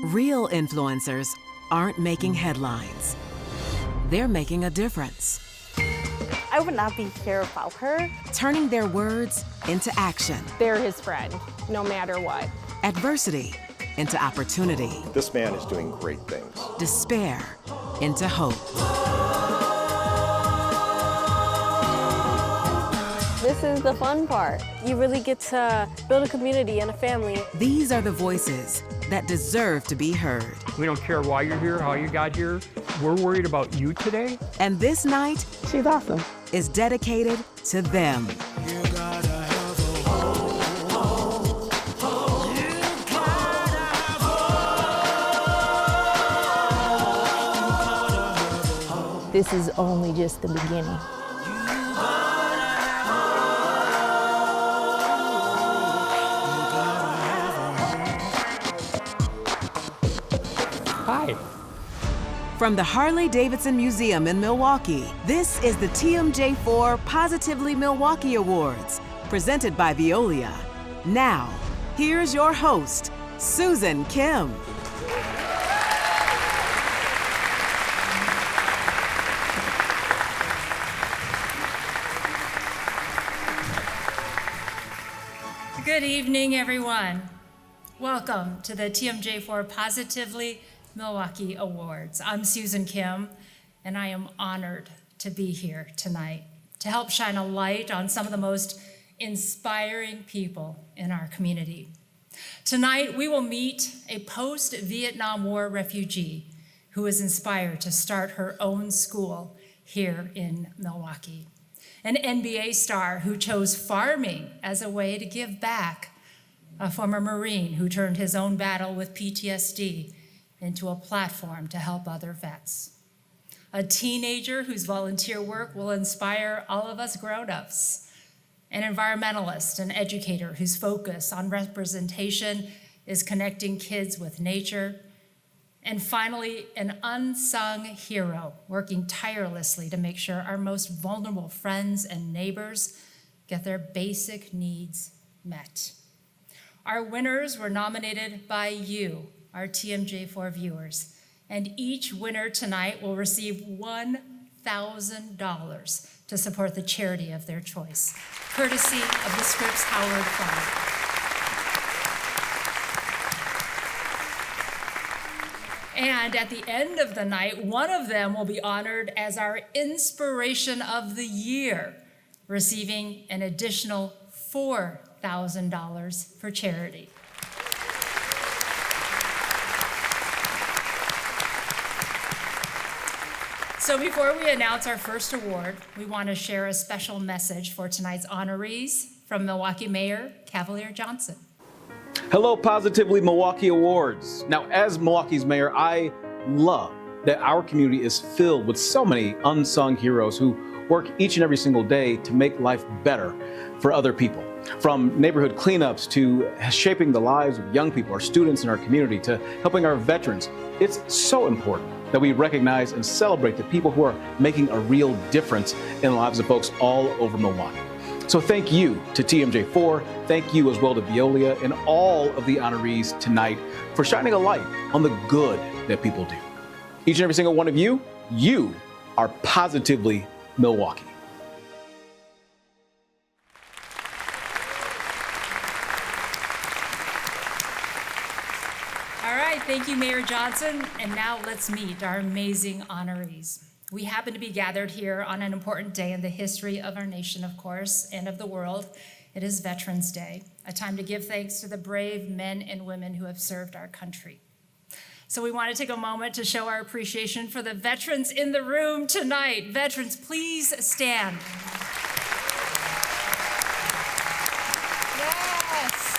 Real influencers aren't making headlines. They're making a difference. I would not be here without her. Turning their words into action. They're his friend, no matter what. Adversity into opportunity. This man is doing great things. Despair into hope. This is the fun part. You really get to build a community and a family. These are the voices that deserve to be heard. We don't care why you're here, how you got here. We're worried about you today. And this night, She's awesome. is dedicated to them. This is only just the beginning. Hi. From the Harley-Davidson Museum in Milwaukee, this is the TMJ4 Positively Milwaukee Awards, presented by Veolia. Now, here's your host, Susan Kim. Good evening, everyone. Welcome to the TMJ4 Positively Milwaukee Awards. I'm Susan Kim, and I am honored to be here tonight to help shine a light on some of the most inspiring people in our community. Tonight, we will meet a post-Vietnam War refugee who is inspired to start her own school here in Milwaukee. An NBA star who chose farming as a way to give back. A former Marine who turned his own battle with PTSD into a platform to help other vets. A teenager whose volunteer work will inspire all of us grown-ups. An environmentalist and educator whose focus on representation is connecting kids with nature. And finally, an unsung hero working tirelessly to make sure our most vulnerable friends and neighbors get their basic needs met. Our winners were nominated by you, our TMJ4 viewers, and each winner tonight will receive $1,000 to support the charity of their choice, courtesy of the Scripps Howard Fund. And at the end of the night, one of them will be honored as our Inspiration of the Year, receiving an additional $4,000 for charity. So before we announce our first award, we want to share a special message for tonight's honorees from Milwaukee Mayor Cavalier Johnson. Hello, Positively Milwaukee Awards. Now, as Milwaukee's mayor, I love that our community is filled with so many unsung heroes who work each and every single day to make life better for other people. From neighborhood cleanups to shaping the lives of young people, our students in our community, to helping our veterans. It's so important that we recognize and celebrate the people who are making a real difference in the lives of folks all over Milwaukee. So thank you to TMJ4, thank you as well to Veolia and all of the honorees tonight for shining a light on the good that people do. Each and every single one of you, you are Positively Milwaukee. All right, thank you, Mayor Johnson. And now let's meet our amazing honorees. We happen to be gathered here on an important day in the history of our nation, of course, and of the world. It is Veterans Day, a time to give thanks to the brave men and women who have served our country. So we want to take a moment to show our appreciation for the veterans in the room tonight. Veterans, please stand. Yes.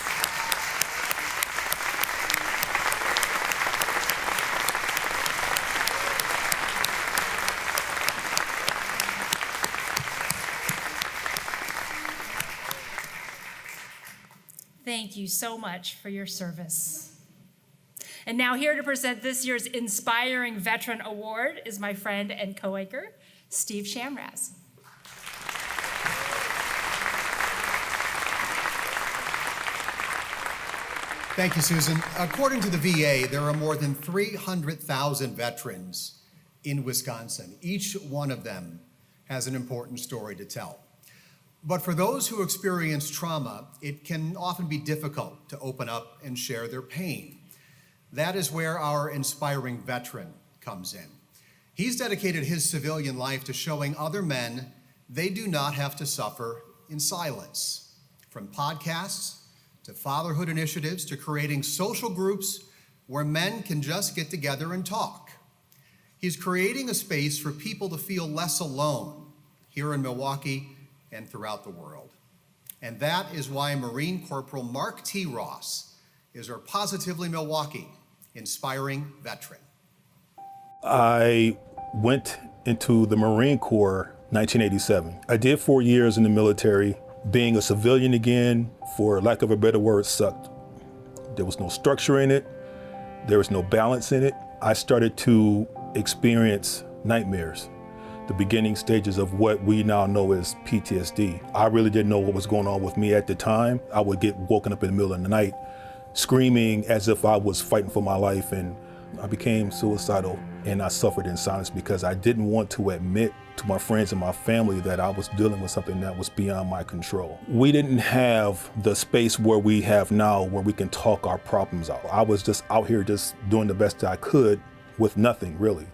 Thank you so much for your service. And now here to present this year's Inspiring Veteran Award is my friend and co-anchor, Steve Shamraz. Thank you, Susan. According to the VA, there are more than 300,000 veterans in Wisconsin. Each one of them has an important story to tell. But for those who experience trauma, it can often be difficult to open up and share their pain. That is where our inspiring veteran comes in. He's dedicated his civilian life to showing other men they do not have to suffer in silence. From podcasts to fatherhood initiatives to creating social groups where men can just get together and talk. He's creating a space for people to feel less alone here in Milwaukee and throughout the world. And that is why Marine Corporal Mark T. Ross is our Positively Milwaukee inspiring veteran. I went into the Marine Corps 1987. I did 4 years in the military. Being a civilian again, for lack of a better word, sucked. There was no structure in it. There was no balance in it. I started to experience nightmares, the beginning stages of what we now know as PTSD. I really didn't know what was going on with me at the time. I would get woken up in the middle of the night, screaming as if I was fighting for my life, and I became suicidal, and I suffered in silence because I didn't want to admit to my friends and my family that I was dealing with something that was beyond my control. We didn't have the space where we have now where we can talk our problems out. I was just out here just doing the best I could with nothing, really.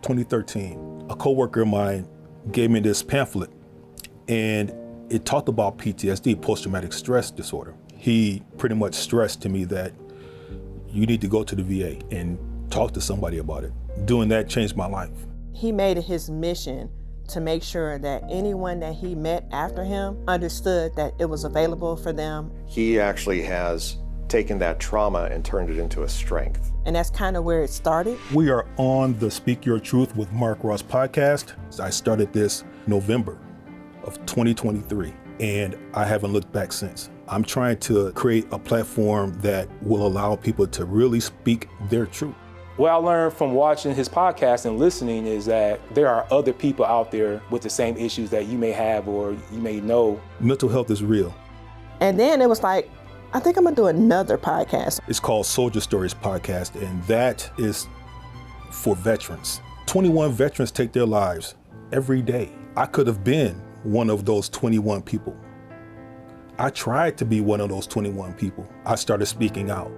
2013, a coworker of mine gave me this pamphlet, and it talked about PTSD, post-traumatic stress disorder. He pretty much stressed to me that you need to go to the VA and talk to somebody about it. Doing that changed my life. He made it his mission to make sure that anyone that he met after him understood that it was available for them. He actually has taken that trauma and turned it into a strength. And that's kind of where it started. We are on the Speak Your Truth with Mark Ross podcast. I started this November of 2023, and I haven't looked back since. I'm trying to create a platform that will allow people to really speak their truth. What I learned from watching his podcast and listening is that there are other people out there with the same issues that you may have or you may know. Mental health is real. And then it was like, I think I'm gonna do another podcast. It's called Soldier Stories Podcast, and that is for veterans. 21 veterans take their lives every day. I could have been one of those 21 people. I tried to be one of those 21 people. I started speaking out.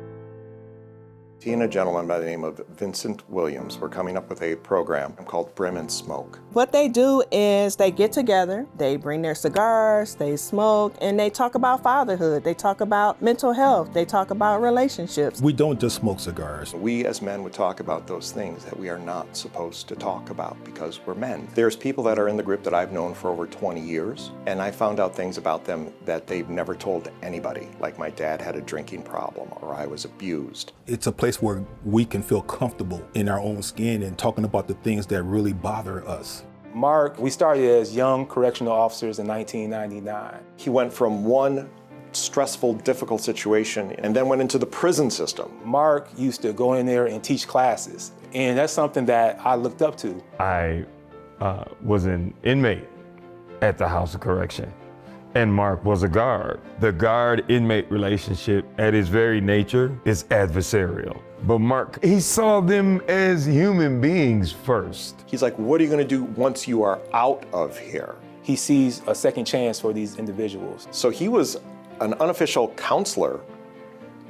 He and a gentleman by the name of Vincent Williams were coming up with a program called Brim and Smoke. What they do is they get together, they bring their cigars, they smoke, and they talk about fatherhood. They talk about mental health. They talk about relationships. We don't just smoke cigars. We as men would talk about those things that we are not supposed to talk about because we're men. There's people that are in the group that I've known for over 20 years, and I found out things about them that they've never told anybody, like my dad had a drinking problem or I was abused. It's a place where we can feel comfortable in our own skin and talking about the things that really bother us. Mark, we started as young correctional officers in 1999. He went from one stressful, difficult situation and then went into the prison system. Mark used to go in there and teach classes, and that's something that I looked up to. I was an inmate at the House of Correction, and Mark was a guard. The guard-inmate relationship at its very nature is adversarial. But Mark, he saw them as human beings first. He's like, what are you gonna do once you are out of here? He sees a second chance for these individuals. So he was an unofficial counselor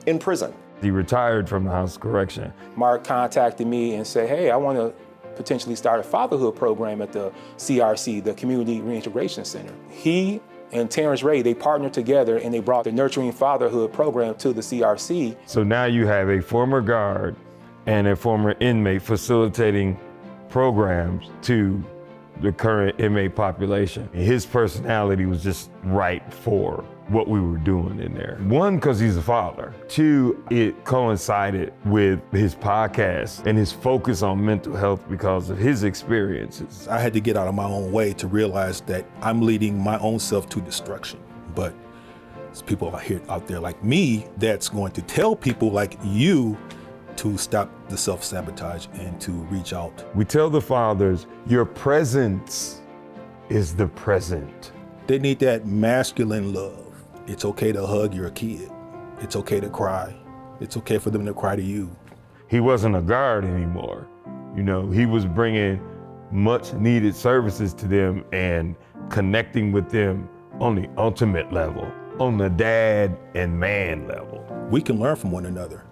in prison. He retired from the House of Correction. Mark contacted me and said, hey, I want to potentially start a fatherhood program at the CRC, the Community Reintegration Center. He and Terrence Ray, they partnered together and they brought the Nurturing Fatherhood program to the CRC. So now you have a former guard and a former inmate facilitating programs to the current inmate population. His personality was just right for what we were doing in there. One, because he's a father. Two, it coincided with his podcast and his focus on mental health because of his experiences. I had to get out of my own way to realize that I'm leading my own self to destruction. But there's people out there like me that's going to tell people like you to stop the self-sabotage and to reach out. We tell the fathers, your presence is the present. They need that masculine love. It's okay to hug your kid. It's okay to cry. It's okay for them to cry to you. He wasn't a guard anymore. You know, he was bringing much needed services to them and connecting with them on the ultimate level, on the dad and man level. We can learn from one another.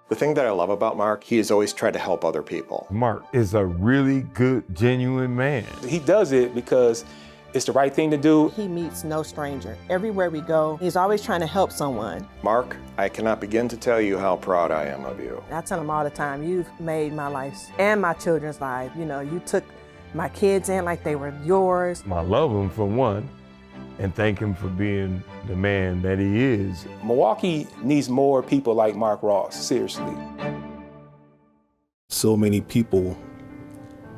The thing that I love about Mark, he has always tried to help other people. Mark is a really good, genuine man. He does it because it's the right thing to do. He meets no stranger. Everywhere we go, he's always trying to help someone. Mark, I cannot begin to tell you how proud I am of you. I tell him all the time, you've made my life and my children's life. You know, you took my kids in like they were yours. I love him for one, and thank him for being the man that he is. Milwaukee needs more people like Mark Ross, seriously. So many people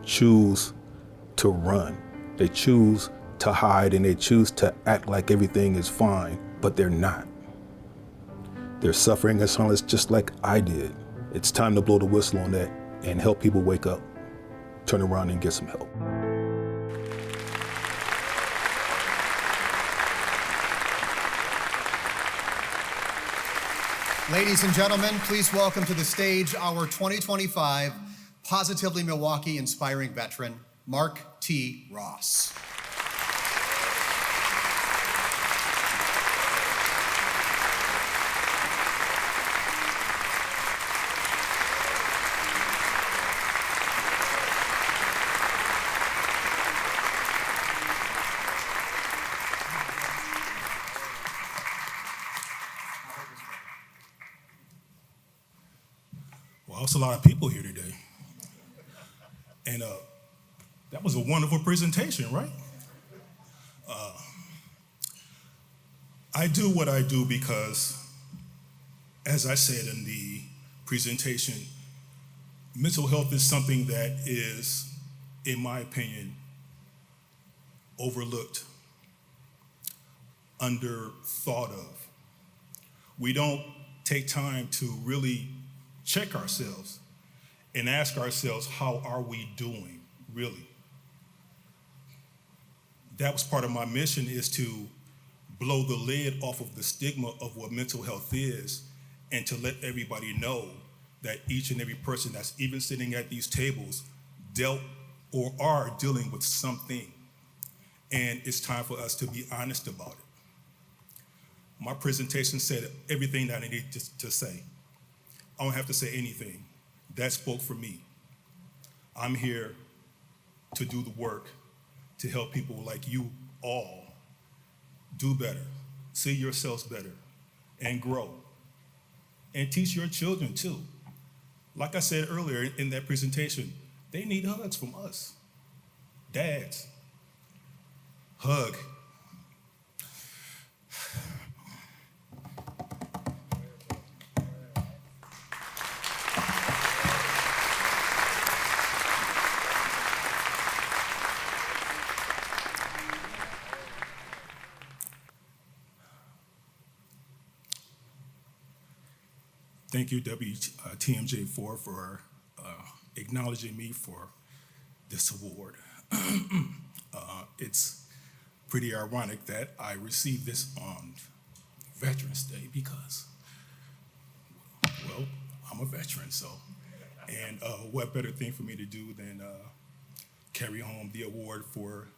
choose to run. They choose to hide and they choose to act like everything is fine, but they're not. They're suffering in silence just like I did. It's time to blow the whistle on that and help people wake up, turn around and get some help. Ladies and gentlemen, please welcome to the stage our 2025 Positively Milwaukee Inspiring Veteran, Mark T. Ross. Well, it's a lot of people here today. And that was a wonderful presentation, right? I do what I do because, as I said in the presentation, mental health is something that is, in my opinion, overlooked, underthought of. We don't take time to really check ourselves and ask ourselves, how are we doing, really? That was part of my mission, is to blow the lid off of the stigma of what mental health is and to let everybody know that each and every person that's even sitting at these tables dealt or are dealing with something. And it's time for us to be honest about it. My presentation said everything that I needed to say. I don't have to say anything. That spoke for me. I'm here to do the work to help people like you all do better, see yourselves better, and grow. And teach your children too. Like I said earlier in that presentation, they need hugs from us. Dads, hug. Thank you, WTMJ4, for acknowledging me for this award. It's pretty ironic that I received this on Veterans Day because, well, I'm a veteran, so. And what better thing for me to do than carry home the award for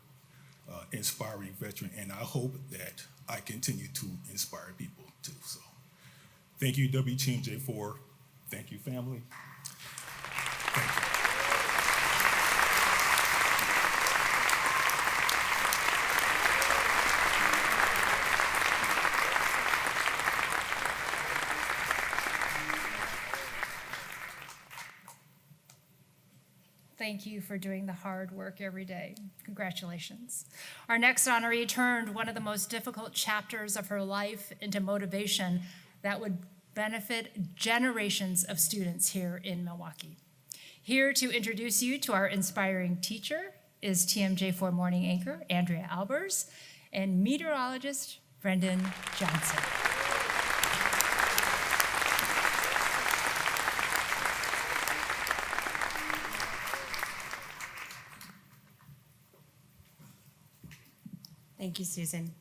inspiring veteran, and I hope that I continue to inspire people too, so. Thank you, WTMJ4. Thank you, family. Thank you. Thank you for doing the hard work every day. Congratulations. Our next honoree turned one of the most difficult chapters of her life into motivation that would benefit generations of students here in Milwaukee. Here to introduce you to our inspiring teacher is TMJ4 morning anchor Andrea Albers and meteorologist Brendan Johnson. Thank you, Susan.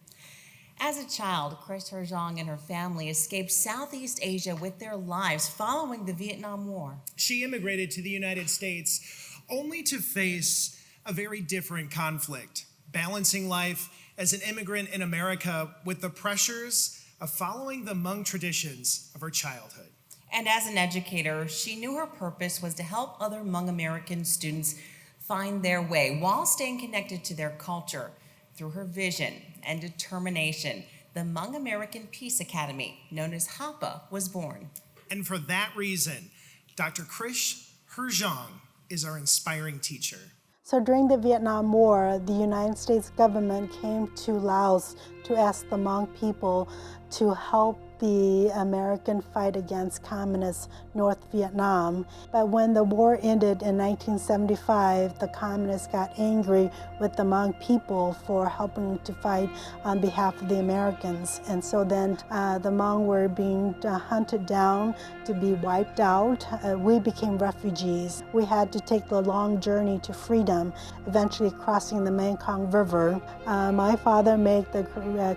As a child, Chris Herjong and her family escaped Southeast Asia with their lives following the Vietnam War. She immigrated to the United States only to face a very different conflict, balancing life as an immigrant in America with the pressures of following the Hmong traditions of her childhood. And as an educator, she knew her purpose was to help other Hmong American students find their way while staying connected to their culture. Through her vision and determination, the Hmong American Peace Academy, known as HAPA, was born. And for that reason, Dr. Chris Herjong is our inspiring teacher. So during the Vietnam War, the United States government came to Laos to ask the Hmong people to help the American fight against communist North Vietnam. But when the war ended in 1975, the communists got angry with the Hmong people for helping to fight on behalf of the Americans. And so then the Hmong were being hunted down to be wiped out. We became refugees. We had to take the long journey to freedom, eventually crossing the Mekong River. My father made the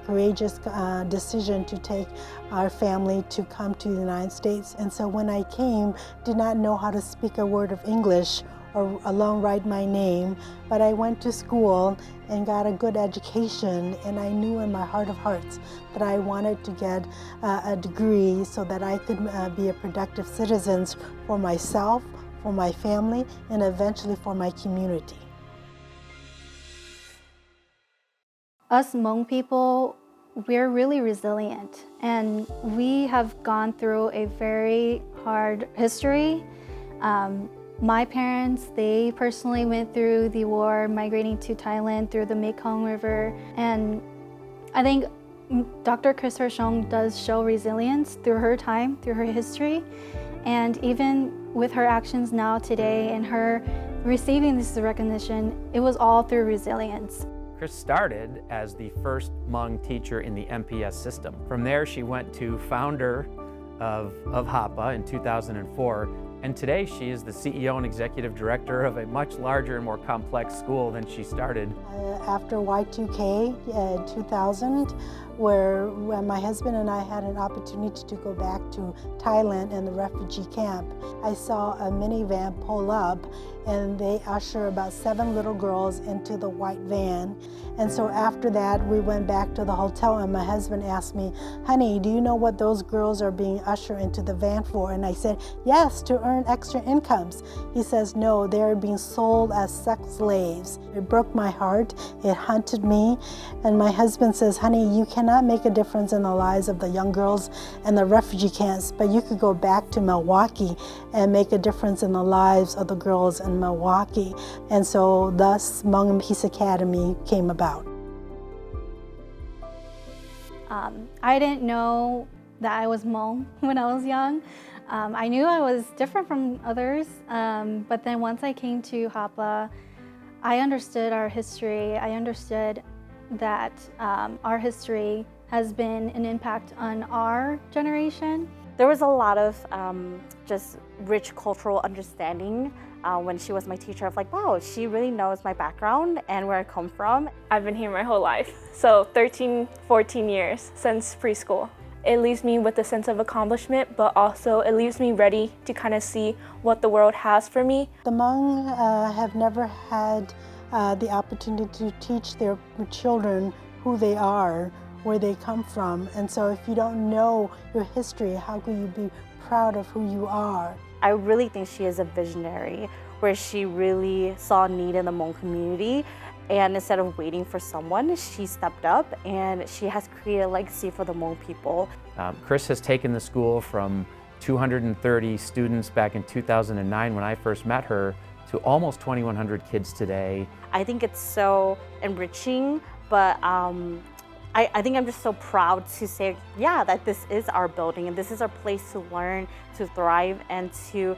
courageous decision to take our family to come to the United States. And so when I came, did not know how to speak a word of English or alone write my name, but I went to school and got a good education, and I knew in my heart of hearts that I wanted to get a degree so that I could be a productive citizen for myself, for my family, and eventually for my community. Us Hmong people, we're really resilient, and we have gone through a very hard history. My parents, they personally went through the war, migrating to Thailand through the Mekong River, and I think Dr. Chris Herjong does show resilience through her time, through her history, and even with her actions now today and her receiving this recognition, it was all through resilience. Chris started as the first Hmong teacher in the MPS system. From there, she went to founder of HAPA in 2004, and today she is the CEO and executive director of a much larger and more complex school than she started. After Y2K 2000, where my husband and I had an opportunity to go back to Thailand in the refugee camp, I saw a minivan pull up and they usher about 7 little girls into the white van. And so after that, we went back to the hotel and my husband asked me, honey, do you know what those girls are being ushered into the van for? And I said, yes, to earn extra incomes. He says, no, they're being sold as sex slaves. It broke my heart, it haunted me. And my husband says, honey, you cannot make a difference in the lives of the young girls in the refugee camps, but you could go back to Milwaukee and make a difference in the lives of the girls in Milwaukee. And so thus Hmong Peace Academy came about. I didn't know that I was Hmong when I was young. I knew I was different from others, but then once I came to HAPA, I understood our history. I understood that our history has been an impact on our generation. There was a lot of just rich cultural understanding when she was my teacher of like, wow, she really knows my background and where I come from. I've been here my whole life, so 13, 14 years since preschool. It leaves me with a sense of accomplishment, but also it leaves me ready to kind of see what the world has for me. The Hmong have never had the opportunity to teach their children who they are, where they come from. And so if you don't know your history, how can you be proud of who you are? I really think she is a visionary, where she really saw a need in the Hmong community, and instead of waiting for someone, she stepped up and she has created a legacy for the Hmong people. Chris has taken the school from 230 students back in 2009 when I first met her to almost 2,100 kids today. I think it's so enriching, but I think I'm just so proud to say, yeah, that this is our building and this is our place to learn, to thrive, and to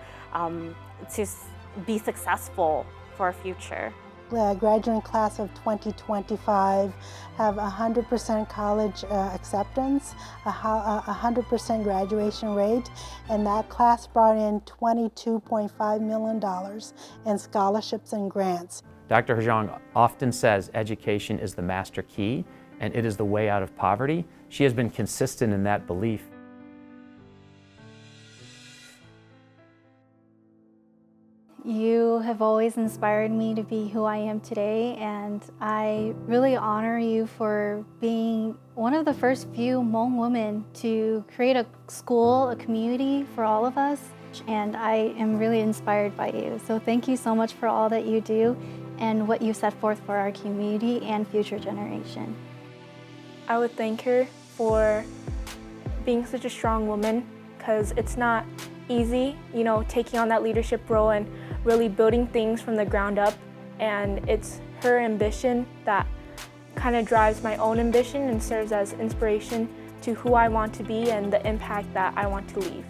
be successful for our future. The graduating class of 2025 have 100% college acceptance, 100% graduation rate, and that class brought in $22.5 million in scholarships and grants. Dr. Herjong often says education is the master key, and it is the way out of poverty. She has been consistent in that belief. You have always inspired me to be who I am today, and I really honor you for being one of the first few Hmong women to create a school, a community for all of us, and I am really inspired by you. So thank you so much for all that you do and what you set forth for our community and future generation. I would thank her for being such a strong woman, because it's not easy, you know, taking on that leadership role and really building things from the ground up. And it's her ambition that kind of drives my own ambition and serves as inspiration to who I want to be and the impact that I want to leave.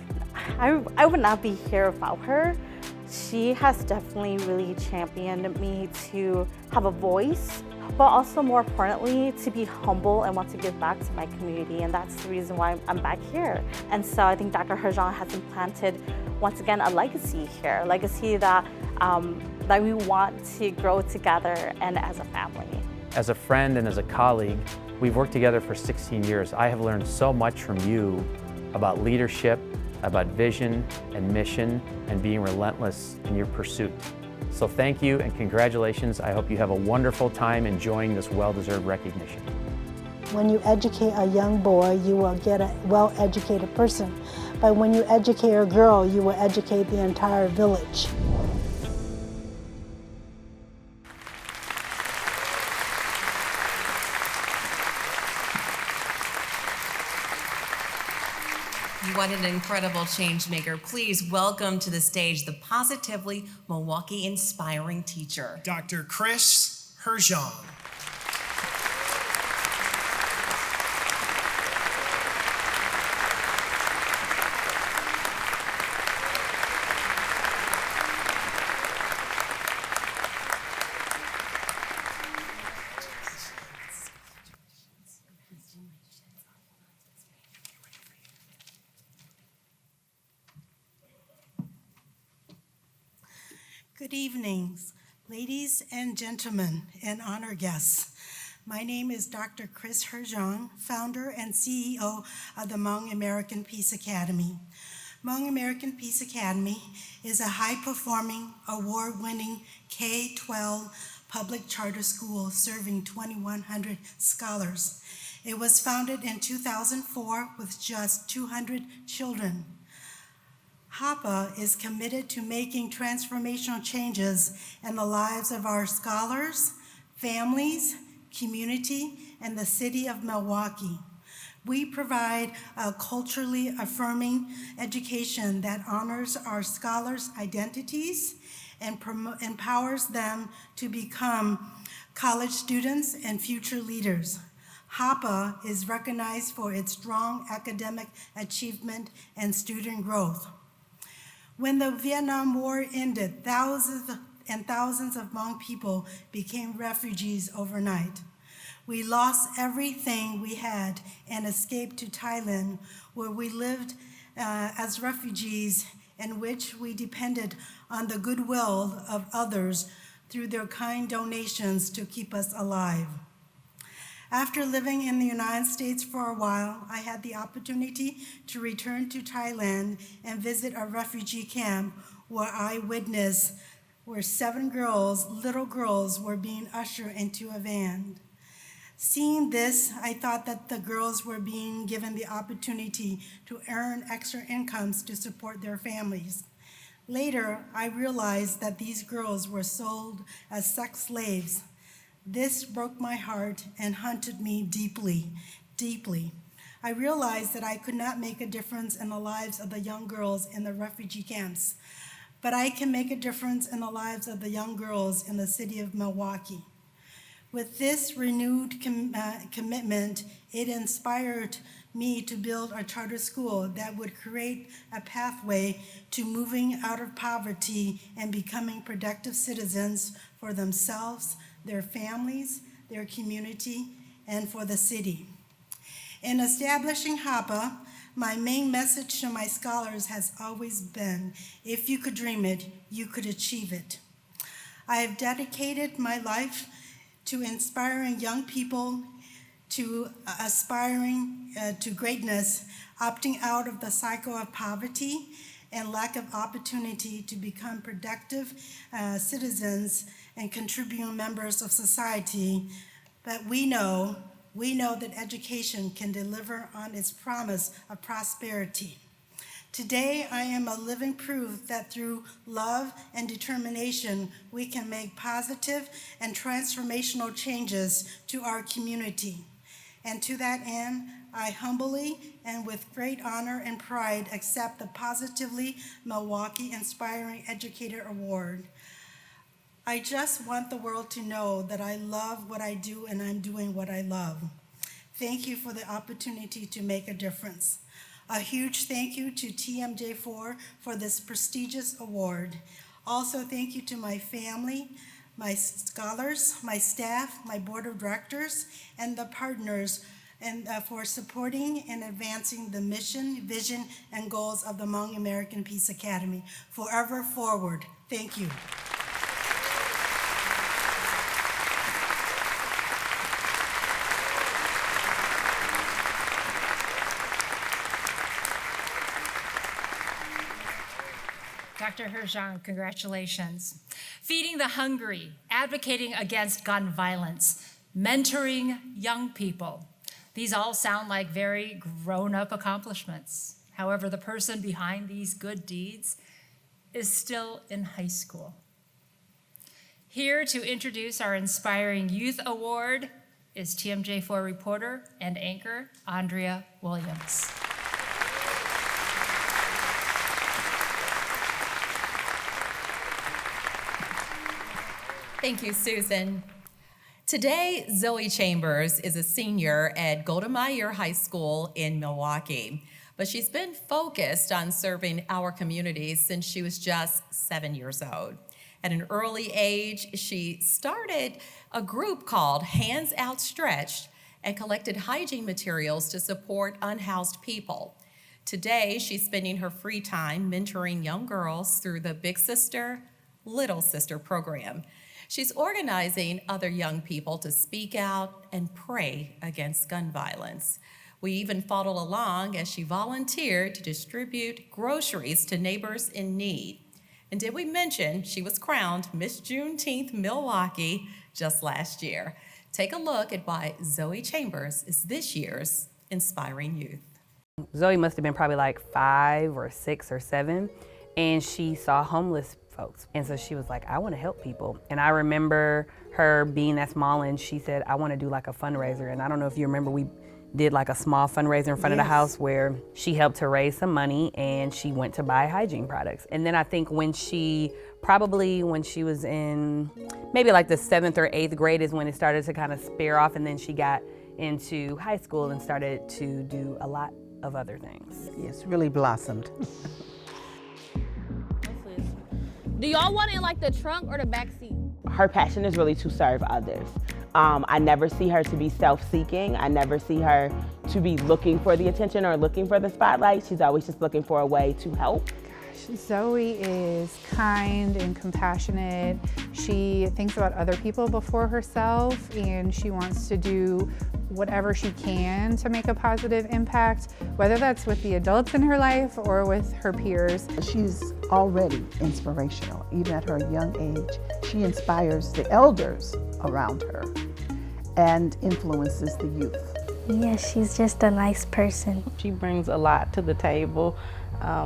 I would not be here without her. She has definitely really championed me to have a voice, but also more importantly, to be humble and want to give back to my community. And that's the reason why I'm back here. And so I think Dr. Herjong has implanted, once again, a legacy here, a legacy that we want to grow together and as a family. As a friend and as a colleague, we've worked together for 16 years. I have learned so much from you about leadership, about vision and mission, and being relentless in your pursuit. So thank you and congratulations. I hope you have a wonderful time enjoying this well-deserved recognition. When you educate a young boy, you will get a well-educated person. But when you educate a girl, you will educate the entire village. What an incredible change maker. Please welcome to the stage the Positively Milwaukee Inspiring Teacher, Dr. Chris Herjong. Good evenings, ladies and gentlemen, and honored guests. My name is Dr. Chris Herjong, founder and CEO of the Hmong American Peace Academy. Hmong American Peace Academy is a high-performing, award-winning K-12 public charter school serving 2,100 scholars. It was founded in 2004 with just 200 children. HAPA is committed to making transformational changes in the lives of our scholars, families, community, and the city of Milwaukee. We provide a culturally affirming education that honors our scholars' identities and empowers them to become college students and future leaders. HAPA is recognized for its strong academic achievement and student growth. When the Vietnam War ended, thousands and thousands of Hmong people became refugees overnight. We lost everything we had and escaped to Thailand, where we lived as refugees, in which we depended on the goodwill of others through their kind donations to keep us alive. After living in the United States for a while, I had the opportunity to return to Thailand and visit a refugee camp where I witnessed where 7 girls, little girls, were being ushered into a van. Seeing this, I thought that the girls were being given the opportunity to earn extra incomes to support their families. Later, I realized that these girls were sold as sex slaves. This broke my heart and haunted me deeply, deeply. I realized that I could not make a difference in the lives of the young girls in the refugee camps, but I can make a difference in the lives of the young girls in the city of Milwaukee. With this renewed commitment, it inspired me to build a charter school that would create a pathway to moving out of poverty and becoming productive citizens for themselves, their families, their community, and for the city. In establishing HAPA, my main message to my scholars has always been, if you could dream it, you could achieve it. I have dedicated my life to inspiring young people to aspiring to greatness, opting out of the cycle of poverty and lack of opportunity to become productive citizens and contributing members of society. But we know that education can deliver on its promise of prosperity. Today, I am a living proof that through love and determination, we can make positive and transformational changes to our community. And to that end, I humbly and with great honor and pride accept the Positively Milwaukee Inspiring Educator Award. I just want the world to know that I love what I do and I'm doing what I love. Thank you for the opportunity to make a difference. A huge thank you to TMJ4 for this prestigious award. Also, thank you to my family, my scholars, my staff, my board of directors, and the partners for supporting and advancing the mission, vision, and goals of the Hmong American Peace Academy. Forever forward. Thank you. Dr. Herjong, congratulations. Feeding the hungry, advocating against gun violence, mentoring young people. These all sound like very grown-up accomplishments. However, the person behind these good deeds is still in high school. Here to introduce our Inspiring Youth Award is TMJ4 reporter and anchor, Andrea Williams. Thank you, Susan. Today, Zoe Chambers is a senior at Golda Meir High School in Milwaukee, but she's been focused on serving our community since she was just 7 years old. At an early age, she started a group called Hands Outstretched and collected hygiene materials to support unhoused people. Today, she's spending her free time mentoring young girls through the Big Sister, Little Sister program. She's organizing other young people to speak out and pray against gun violence. We even followed along as she volunteered to distribute groceries to neighbors in need. And did we mention she was crowned Miss Juneteenth Milwaukee just last year? Take a look at why Zoe Chambers is this year's Inspiring Youth. Zoe must have been probably like 5 or 6 or 7, and she saw homeless folks. And so she was like, I want to help people. And I remember her being that small and she said, I want to do like a fundraiser. And I don't know if you remember, we did like a small fundraiser in front of the house where she helped to raise some money and she went to buy hygiene products. And then I think when she was in maybe like the 7th or 8th grade is when it started to kind of spare off, and then she got into high school and started to do a lot of other things. Yes, really blossomed. Do y'all want it in like the trunk or the back seat? Her passion is really to serve others. I never see her to be self-seeking. I never see her to be looking for the attention or looking for the spotlight. She's always just looking for a way to help. Zoe is kind and compassionate. She thinks about other people before herself, and she wants to do whatever she can to make a positive impact, whether that's with the adults in her life or with her peers. She's already inspirational. Even at her young age, she inspires the elders around her and influences the youth. Yeah, she's just a nice person. She brings a lot to the table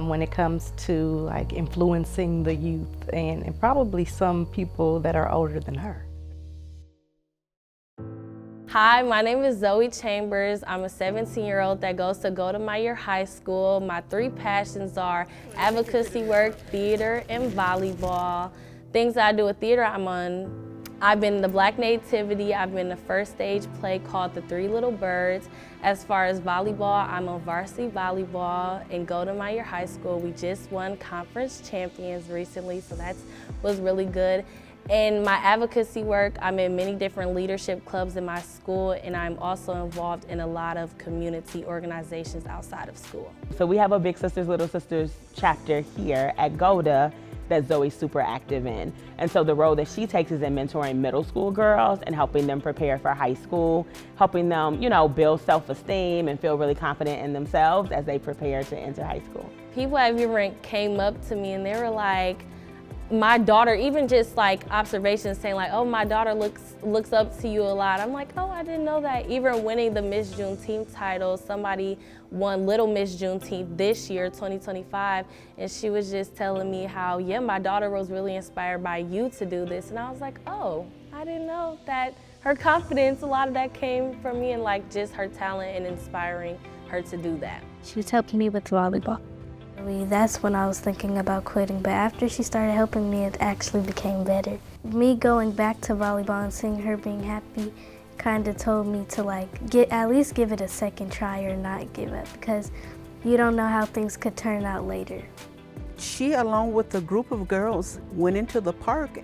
when it comes to like influencing the youth and probably some people that are older than her. Hi, my name is Zoe Chambers. I'm a 17-year-old that goes to Golda Meir High School. My 3 passions are advocacy work, theater, and volleyball. Things that I do with theater, I've been in the Black Nativity. I've been in the first stage play called The 3 Little Birds. As far as volleyball, I'm on varsity volleyball in Golda Meir High School. We just won conference champions recently, so that was really good. In my advocacy work, I'm in many different leadership clubs in my school, and I'm also involved in a lot of community organizations outside of school. So we have a Big Sisters, Little Sisters chapter here at Golda, that Zoe's super active in. And so the role that she takes is in mentoring middle school girls and helping them prepare for high school, helping them, build self-esteem and feel really confident in themselves as they prepare to enter high school. People have even came up to me and they were like, my daughter, even just like observations saying like, oh, my daughter looks up to you a lot. I'm like, oh, I didn't know that. Even winning the Miss Juneteenth title, somebody won Little Miss Juneteenth this year, 2025, and she was just telling me how, yeah, my daughter was really inspired by you to do this. And I was like, oh, I didn't know that her confidence, a lot of that came from me and like just her talent and inspiring her to do that. She was helping me with volleyball. That's when I was thinking about quitting, but after she started helping me, it actually became better. Me going back to volleyball and seeing her being happy kind of told me to at least give it a second try or not give up, because you don't know how things could turn out later. She, along with a group of girls, went into the park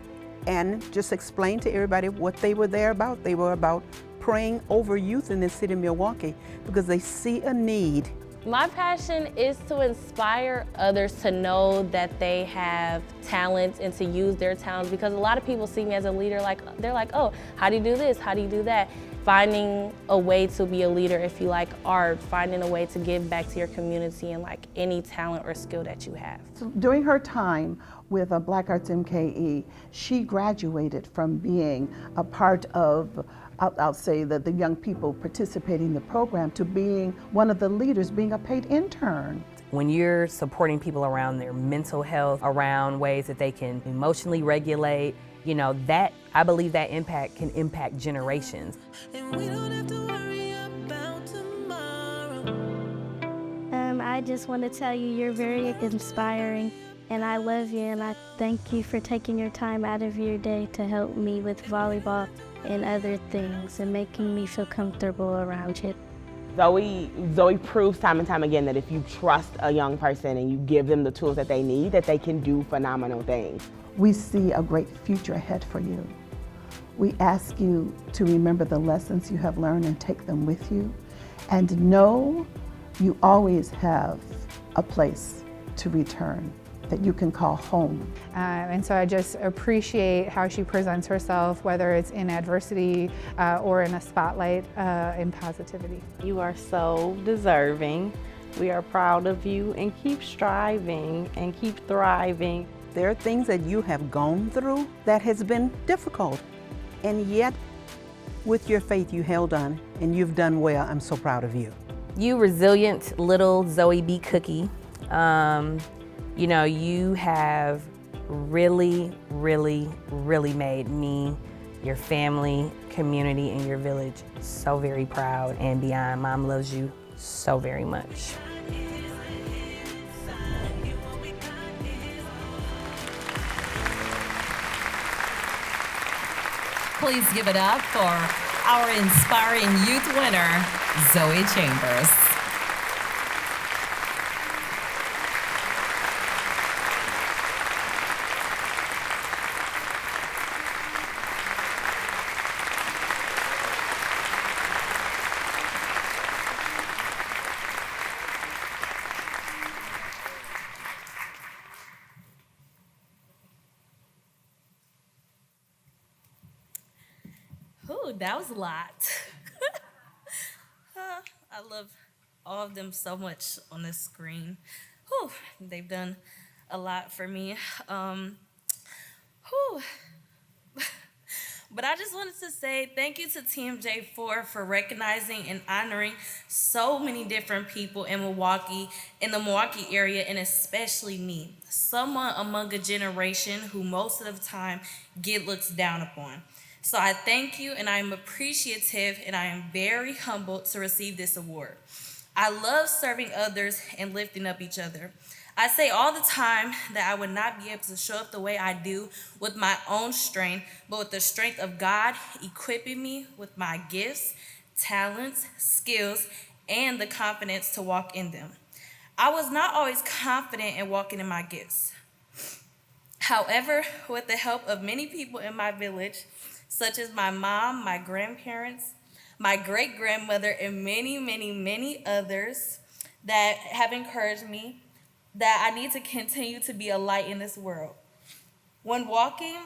and just explained to everybody what they were there about. They were about praying over youth in the city of Milwaukee because they see a need. My passion is to inspire others to know that they have talents and to use their talents, because a lot of people see me as a leader, they're like, oh, how do you do this? How do you do that? Finding a way to be a leader if you like art, finding a way to give back to your community and like any talent or skill that you have. During her time with Black Arts MKE, she graduated from being a part of I'll say that the young people participating in the program to being one of the leaders, being a paid intern. When you're supporting people around their mental health, around ways that they can emotionally regulate, that, I believe that impact can impact generations. And we don't have to worry about tomorrow. I just want to tell you you're very inspiring, and I love you, and I thank you for taking your time out of your day to help me with volleyball and other things and making me feel comfortable around you. Zoe proves time and time again that if you trust a young person and you give them the tools that they need, that they can do phenomenal things. We see a great future ahead for you. We ask you to remember the lessons you have learned and take them with you, and know you always have a place to return that you can call home. And so I just appreciate how she presents herself, whether it's in adversity or in a spotlight in positivity. You are so deserving. We are proud of you, and keep striving and keep thriving. There are things that you have gone through that has been difficult, and yet with your faith you held on and you've done well. I'm so proud of you. You resilient little Zoe B. Cookie. You have really, really, really made me, your family, community, and your village so very proud and beyond. Mom loves you so very much. Please give it up for our inspiring youth winner, Zoe Chambers. Ooh, that was a lot. I love all of them so much on this screen. Whew, they've done a lot for me. But I just wanted to say thank you to TMJ4 for recognizing and honoring so many different people in Milwaukee, in the Milwaukee area, and especially me, someone among a generation who most of the time get looked down upon. So I thank you, and I am appreciative, and I am very humbled to receive this award. I love serving others and lifting up each other. I say all the time that I would not be able to show up the way I do with my own strength, but with the strength of God equipping me with my gifts, talents, skills, and the confidence to walk in them. I was not always confident in walking in my gifts. However, with the help of many people in my village, such as my mom, my grandparents, my great-grandmother, and many, many, many others that have encouraged me, that I need to continue to be a light in this world. When walking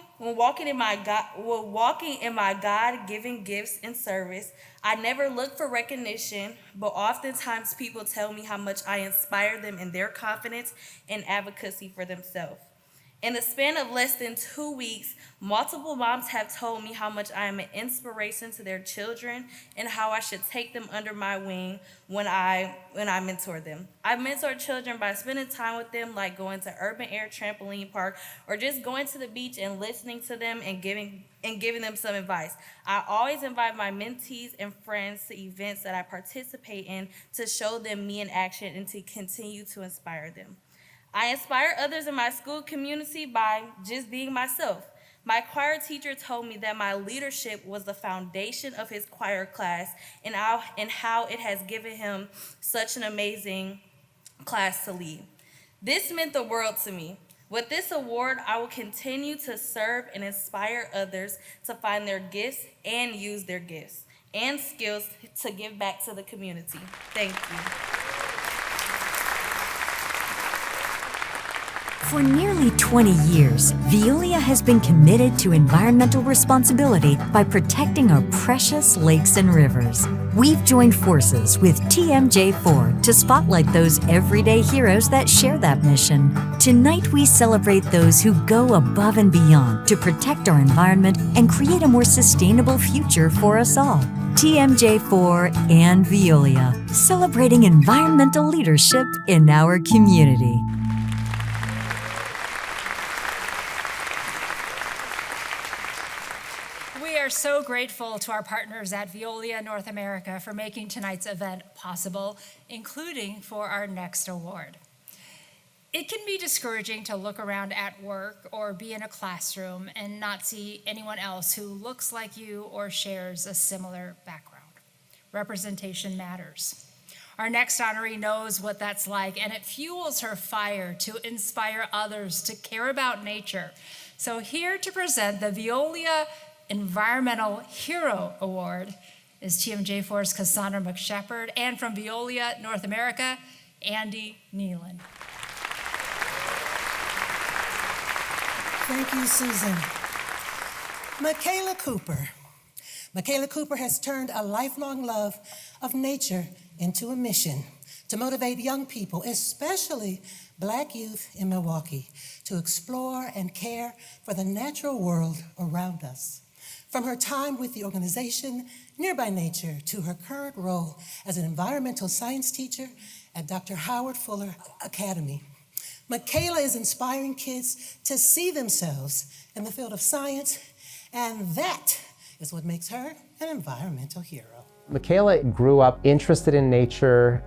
in my God-given gifts and service, I never look for recognition, but oftentimes people tell me how much I inspire them in their confidence and advocacy for themselves. In the span of less than 2 weeks, multiple moms have told me how much I am an inspiration to their children and how I should take them under my wing when I mentor them. I mentor children by spending time with them, like going to Urban Air Trampoline Park or just going to the beach and listening to them and giving them some advice. I always invite my mentees and friends to events that I participate in to show them me in action and to continue to inspire them. I inspire others in my school community by just being myself. My choir teacher told me that my leadership was the foundation of his choir class and how it has given him such an amazing class to lead. This meant the world to me. With this award, I will continue to serve and inspire others to find their gifts and use their gifts and skills to give back to the community. Thank you. For nearly 20 years, Veolia has been committed to environmental responsibility by protecting our precious lakes and rivers. We've joined forces with TMJ4 to spotlight those everyday heroes that share that mission. Tonight, we celebrate those who go above and beyond to protect our environment and create a more sustainable future for us all. TMJ4 and Veolia, celebrating environmental leadership in our community. We are so grateful to our partners at Veolia North America for making tonight's event possible, including for our next award. It can be discouraging to look around at work or be in a classroom and not see anyone else who looks like you or shares a similar background. Representation matters. Our next honoree knows what that's like, and it fuels her fire to inspire others to care about nature. So here to present the Veolia Environmental Hero Award is TMJ4's Cassandra McShepard, and from Veolia North America, Andy Nealon. Thank you, Susan. Michaela Cooper. Michaela Cooper has turned a lifelong love of nature into a mission to motivate young people, especially Black youth in Milwaukee, to explore and care for the natural world around us. From her time with the organization Nearby Nature to her current role as an environmental science teacher at Dr. Howard Fuller Academy, Michaela is inspiring kids to see themselves in the field of science, and that is what makes her an environmental hero. Michaela grew up interested in nature,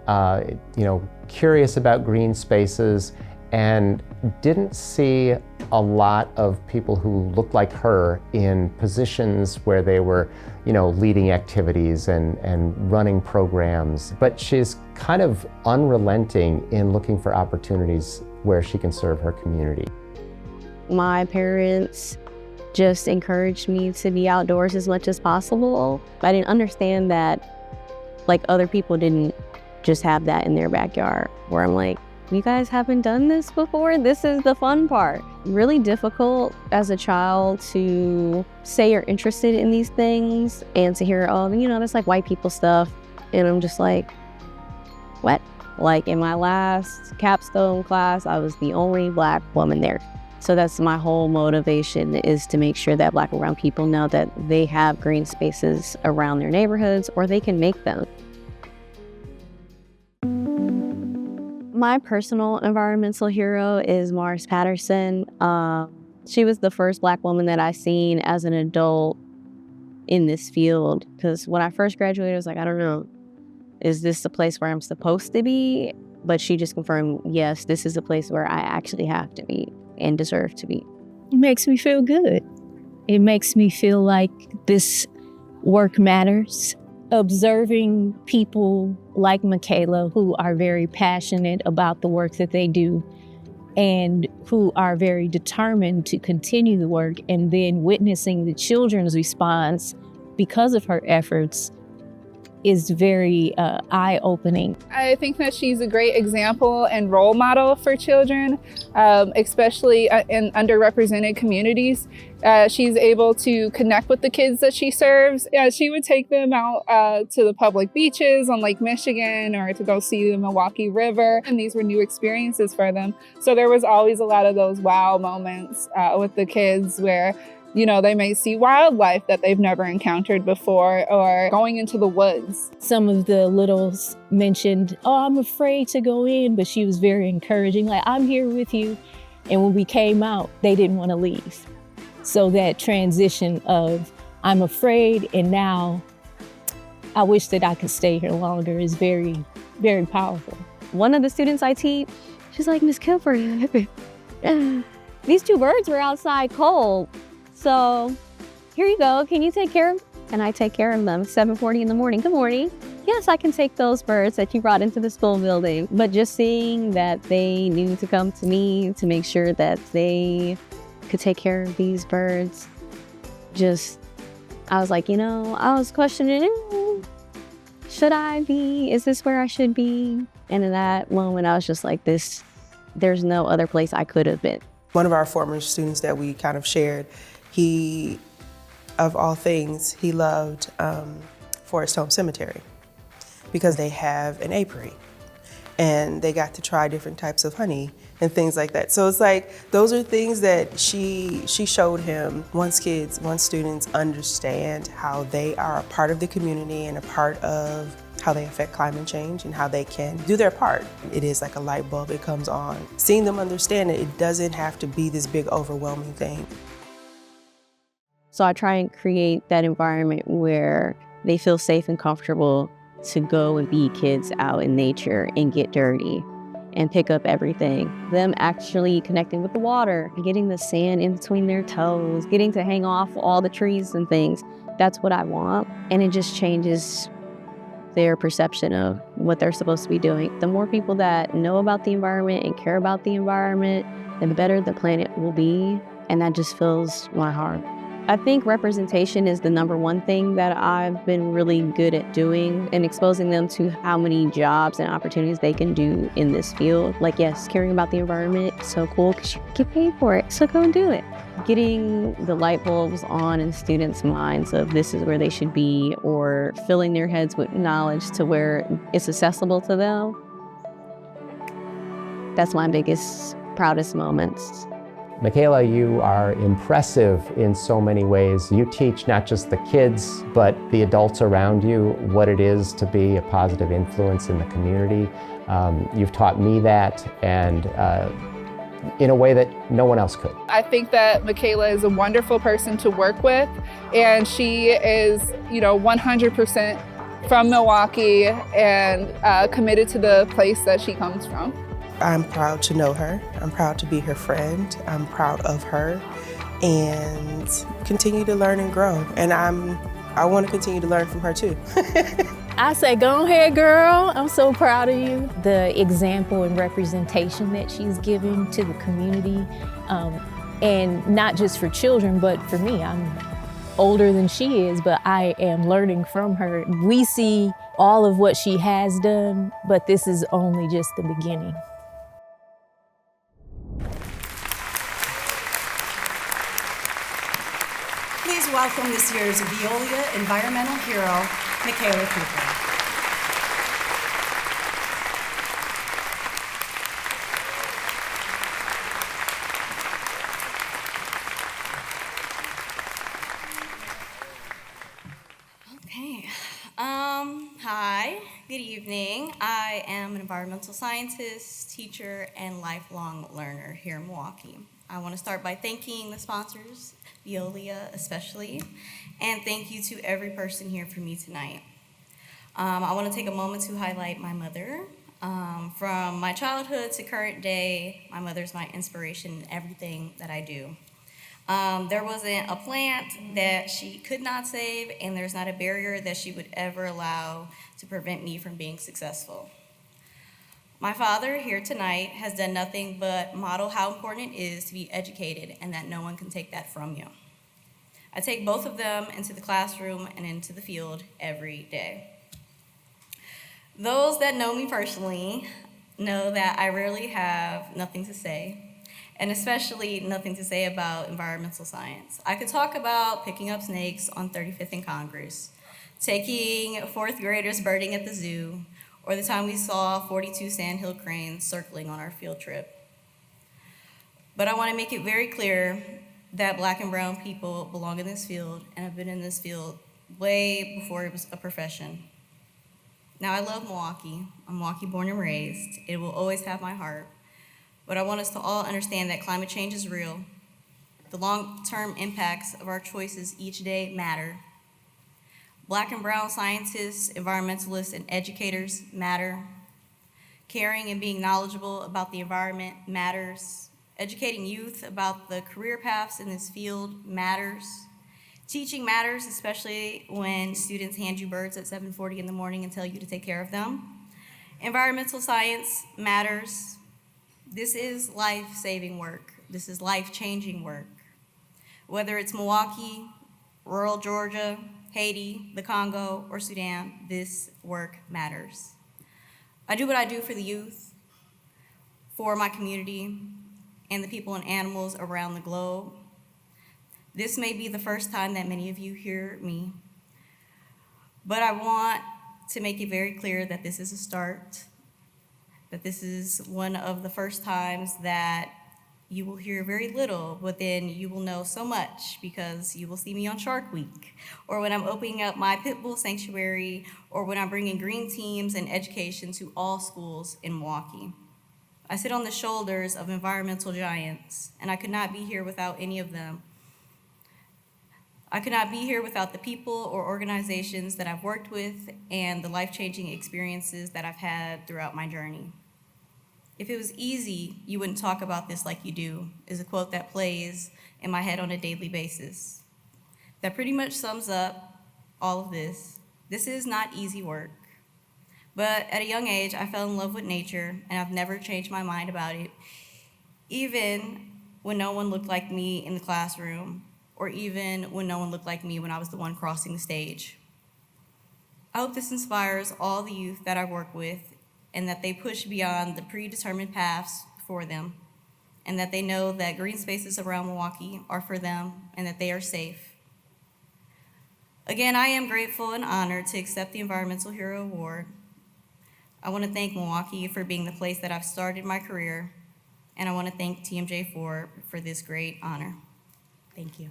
curious about green spaces, and didn't see a lot of people who looked like her in positions where they were, leading activities and running programs. But she's kind of unrelenting in looking for opportunities where she can serve her community. My parents just encouraged me to be outdoors as much as possible. I didn't understand that, other people didn't just have that in their backyard, where I'm like, you guys haven't done this before? This is the fun part. Really difficult as a child to say you're interested in these things and to hear, that's like white people stuff. And I'm just like, what? In my last capstone class, I was the only Black woman there. So that's my whole motivation, is to make sure that Black and brown people know that they have green spaces around their neighborhoods, or they can make them. My personal environmental hero is Mars Patterson. She was the first Black woman that I seen as an adult in this field. Because when I first graduated, I was like, I don't know, is this the place where I'm supposed to be? But she just confirmed, yes, this is a place where I actually have to be and deserve to be. It makes me feel good. It makes me feel like this work matters. Observing people like Michaela, who are very passionate about the work that they do and who are very determined to continue the work, and then witnessing the children's response because of her efforts, is very eye-opening. I think that she's a great example and role model for children, especially in underrepresented communities. She's able to connect with the kids that she serves. She would take them out to the public beaches on Lake Michigan or to go see the Milwaukee River, and these were new experiences for them. So there was always a lot of those wow moments with the kids where they may see wildlife that they've never encountered before or going into the woods. Some of the littles mentioned, oh, I'm afraid to go in, but she was very encouraging, like, I'm here with you. And when we came out, they didn't want to leave. So that transition of I'm afraid and now I wish that I could stay here longer is very, very powerful. One of the students I teach, she's like, Miss Kilper, these 2 birds were outside cold. So here you go, can you take care of them? And I take care of them, 7:40 in the morning. Good morning. Yes, I can take those birds that you brought into the school building. But just seeing that they knew to come to me to make sure that they could take care of these birds, I was like, I was questioning, should I be? Is this where I should be? And in that moment, I was just like, there's no other place I could have been. One of our former students that we kind of shared, he, of all things, he loved Forest Home Cemetery because they have an apiary and they got to try different types of honey and things like that. So it's like, those are things that she showed him. Once students understand how they are a part of the community and a part of how they affect climate change and how they can do their part. It is like a light bulb, it comes on. Seeing them understand that it doesn't have to be this big overwhelming thing. So I try and create that environment where they feel safe and comfortable to go and be kids out in nature and get dirty and pick up everything. Them actually connecting with the water, getting the sand in between their toes, getting to hang off all the trees and things. That's what I want. And it just changes their perception of what they're supposed to be doing. The more people that know about the environment and care about the environment, the better the planet will be. And that just fills my heart. I think representation is the #1 thing that I've been really good at doing and exposing them to how many jobs and opportunities they can do in this field. Like, yes, caring about the environment, so cool because you get paid for it, so go and do it. Getting the light bulbs on in students' minds of this is where they should be, or filling their heads with knowledge to where it's accessible to them. That's my biggest, proudest moments. Michaela, you are impressive in so many ways. You teach not just the kids, but the adults around you what it is to be a positive influence in the community. You've taught me that, and in a way that no one else could. I think that Michaela is a wonderful person to work with, and she is, 100% from Milwaukee and committed to the place that she comes from. I'm proud to know her. I'm proud to be her friend. I'm proud of her and continue to learn and grow. And I want to continue to learn from her too. I say, go ahead, girl. I'm so proud of you. The example and representation that she's giving to the community, and not just for children, but for me. I'm older than she is, but I am learning from her. We see all of what she has done, but this is only just the beginning. Please welcome this year's Veolia Environmental Hero, Michaela Cooper. Okay. Hi, good evening. I am an environmental scientist, teacher, and lifelong learner here in Milwaukee. I want to start by thanking the sponsors, Veolia especially, and thank you to every person here for me tonight. I want to take a moment to highlight my mother. From my childhood to current day, my mother's my inspiration in everything that I do. There wasn't a plant that she could not save, and there's not a barrier that she would ever allow to prevent me from being successful. My father here tonight has done nothing but model how important it is to be educated and that no one can take that from you. I take both of them into the classroom and into the field every day. Those that know me personally know that I rarely have nothing to say, and especially nothing to say about environmental science. I could talk about picking up snakes on 35th and Congress, taking fourth graders birding at the zoo, or the time we saw 42 sandhill cranes circling on our field trip. But I want to make it very clear that Black and brown people belong in this field and have been in this field way before it was a profession. Now, I love Milwaukee. I'm Milwaukee born and raised. It will always have my heart. But I want us to all understand that climate change is real. The long-term impacts of our choices each day matter. Black and brown scientists, environmentalists, and educators matter. Caring and being knowledgeable about the environment matters. Educating youth about the career paths in this field matters. Teaching matters, especially when students hand you birds at 7:40 in the morning and tell you to take care of them. Environmental science matters. This is life-saving work. This is life-changing work. Whether it's Milwaukee, rural Georgia, Haiti, the Congo, or Sudan, this work matters. I do what I do for the youth, for my community, and the people and animals around the globe. This may be the first time that many of you hear me, but I want to make it very clear that this is a start, that this is one of the first times that you will hear very little, but then you will know so much because you will see me on Shark Week, or when I'm opening up my pit bull sanctuary, or when I'm bringing green teams and education to all schools in Milwaukee. I sit on the shoulders of environmental giants, and I could not be here without any of them. I could not be here without the people or organizations that I've worked with and the life-changing experiences that I've had throughout my journey. If it was easy, you wouldn't talk about this like you do, is a quote that plays in my head on a daily basis. That pretty much sums up all of this. This is not easy work. But at a young age, I fell in love with nature, and I've never changed my mind about it, even when no one looked like me in the classroom, or even when no one looked like me when I was the one crossing the stage. I hope this inspires all the youth that I work with, and that they push beyond the predetermined paths for them, and that they know that green spaces around Milwaukee are for them and that they are safe. Again, I am grateful and honored to accept the Environmental Hero Award. I want to thank Milwaukee for being the place that I've started my career, and I want to thank TMJ4 for this great honor. Thank you.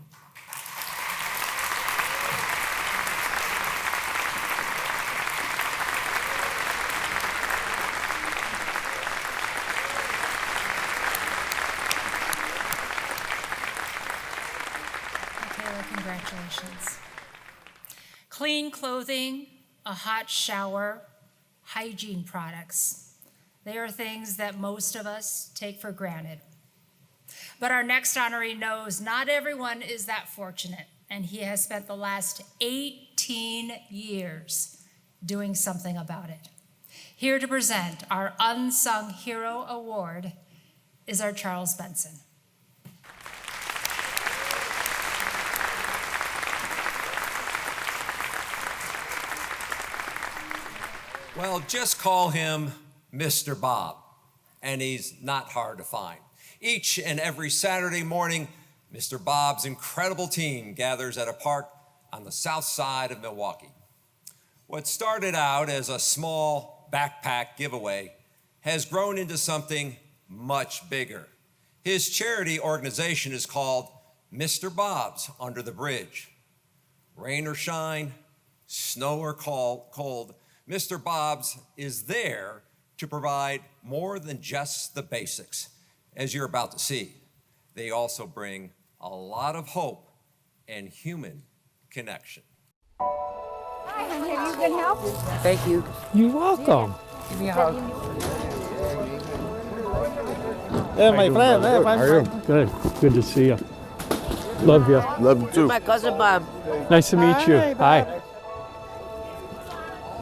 Congratulations. Clean clothing, a hot shower, hygiene products. They are things that most of us take for granted. But our next honoree knows not everyone is that fortunate, and he has spent the last 18 years doing something about it. Here to present our Unsung Hero Award is our Charles Benson. Well, just call him Mr. Bob, and he's not hard to find. Each and every Saturday morning, Mr. Bob's incredible team gathers at a park on the south side of Milwaukee. What started out as a small backpack giveaway has grown into something much bigger. His charity organization is called Mr. Bob's Under the Bridge. Rain or shine, snow or cold, Mr. Bob's is there to provide more than just the basics. As you're about to see, they also bring a lot of hope and human connection. Hi, have you been helping? Thank you. You're welcome. Give me a hug. Yeah, my friend. How are you? Good. Good to see you. Love you. Love you too. My cousin Bob. Nice to meet you. Hi.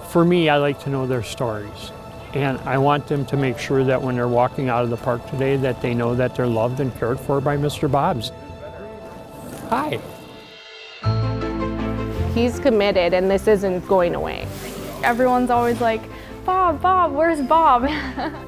For me, I like to know their stories. And I want them to make sure that when they're walking out of the park today, that they know that they're loved and cared for by Mr. Bob's. Hi. He's committed, and this isn't going away. Everyone's always like, Bob, where's Bob?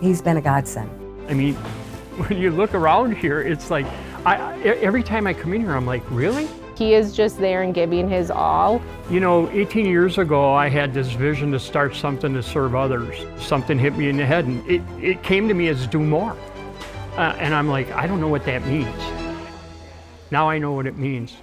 He's been a godsend. I mean, when you look around here, it's like, every time I come in here, I'm like, really? He is just there and giving his all. You know, 18 years ago, I had this vision to start something to serve others. Something hit me in the head, and it came to me as do more. And I'm like, I don't know what that means. Now I know what it means.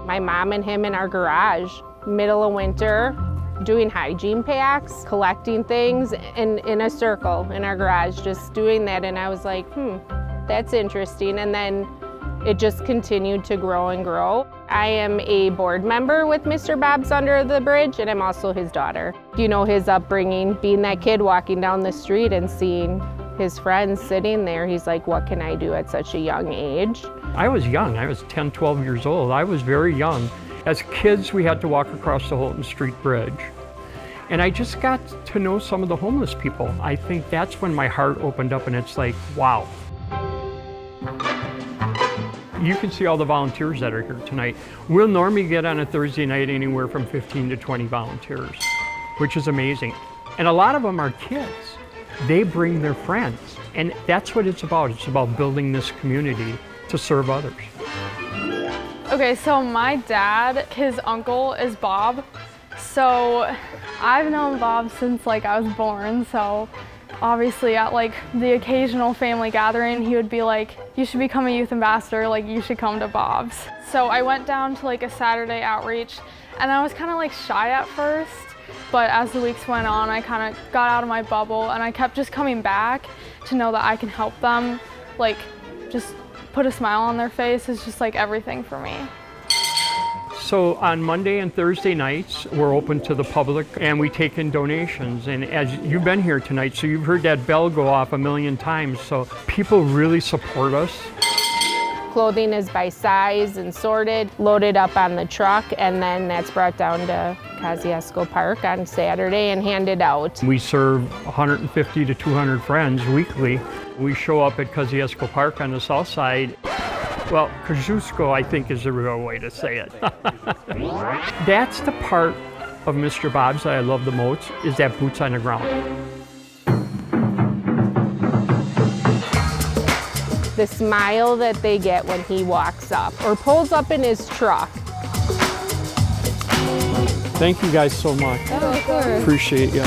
My mom and him in our garage, middle of winter, doing hygiene packs, collecting things in a circle in our garage, just doing that. And I was like, that's interesting. And then it just continued to grow and grow. I am a board member with Mr. Bob's Under the Bridge, and I'm also his daughter. You know, his upbringing, being that kid walking down the street and seeing his friends sitting there, he's like, what can I do at such a young age? I was young. I was 10, 12 years old. I was very young. As kids, we had to walk across the Holton Street Bridge. And I just got to know some of the homeless people. I think that's when my heart opened up, and it's like, wow. You can see all the volunteers that are here tonight. We'll normally get on a Thursday night anywhere from 15 to 20 volunteers, which is amazing. And a lot of them are kids. They bring their friends. And that's what it's about. It's about building this community to serve others. Okay, so my dad, his uncle is Bob. So I've known Bob since I was born. So obviously at the occasional family gathering, he would be like, you should become a youth ambassador, you should come to Bob's. So I went down to a Saturday outreach, and I was kind of shy at first, but as the weeks went on, I kind of got out of my bubble, and I kept just coming back to know that I can help them, just put a smile on their face is just everything for me. So on Monday and Thursday nights, we're open to the public, and we take in donations. And as you've been here tonight, so you've heard that bell go off a million times. So people really support us. Clothing is by size and sorted, loaded up on the truck, and then that's brought down to Kosciuszko Park on Saturday and handed out. We serve 150 to 200 friends weekly. We show up at Kosciuszko Park on the south side. Well, Kosciuszko, I think, is the real way to say it. That's the part of Mr. Bob's that I love the most, is that boots on the ground. The smile that they get when he walks up or pulls up in his truck. Thank you guys so much. Appreciate you.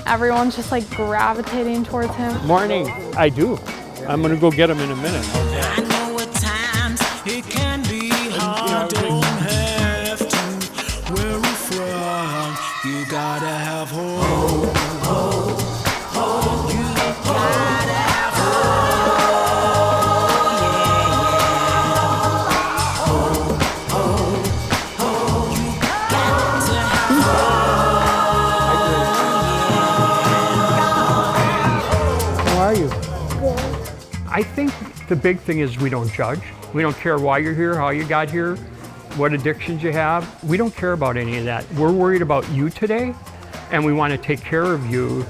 Everyone's just gravitating towards him. Morning. I do. I'm gonna go get him in a minute. I know at times it can be hard, don't have to worry from. You gotta have hope. You gotta have How are you? I think the big thing is we don't judge. We don't care why you're here, how you got here, what addictions you have. We don't care about any of that. We're worried about you today, and we want to take care of you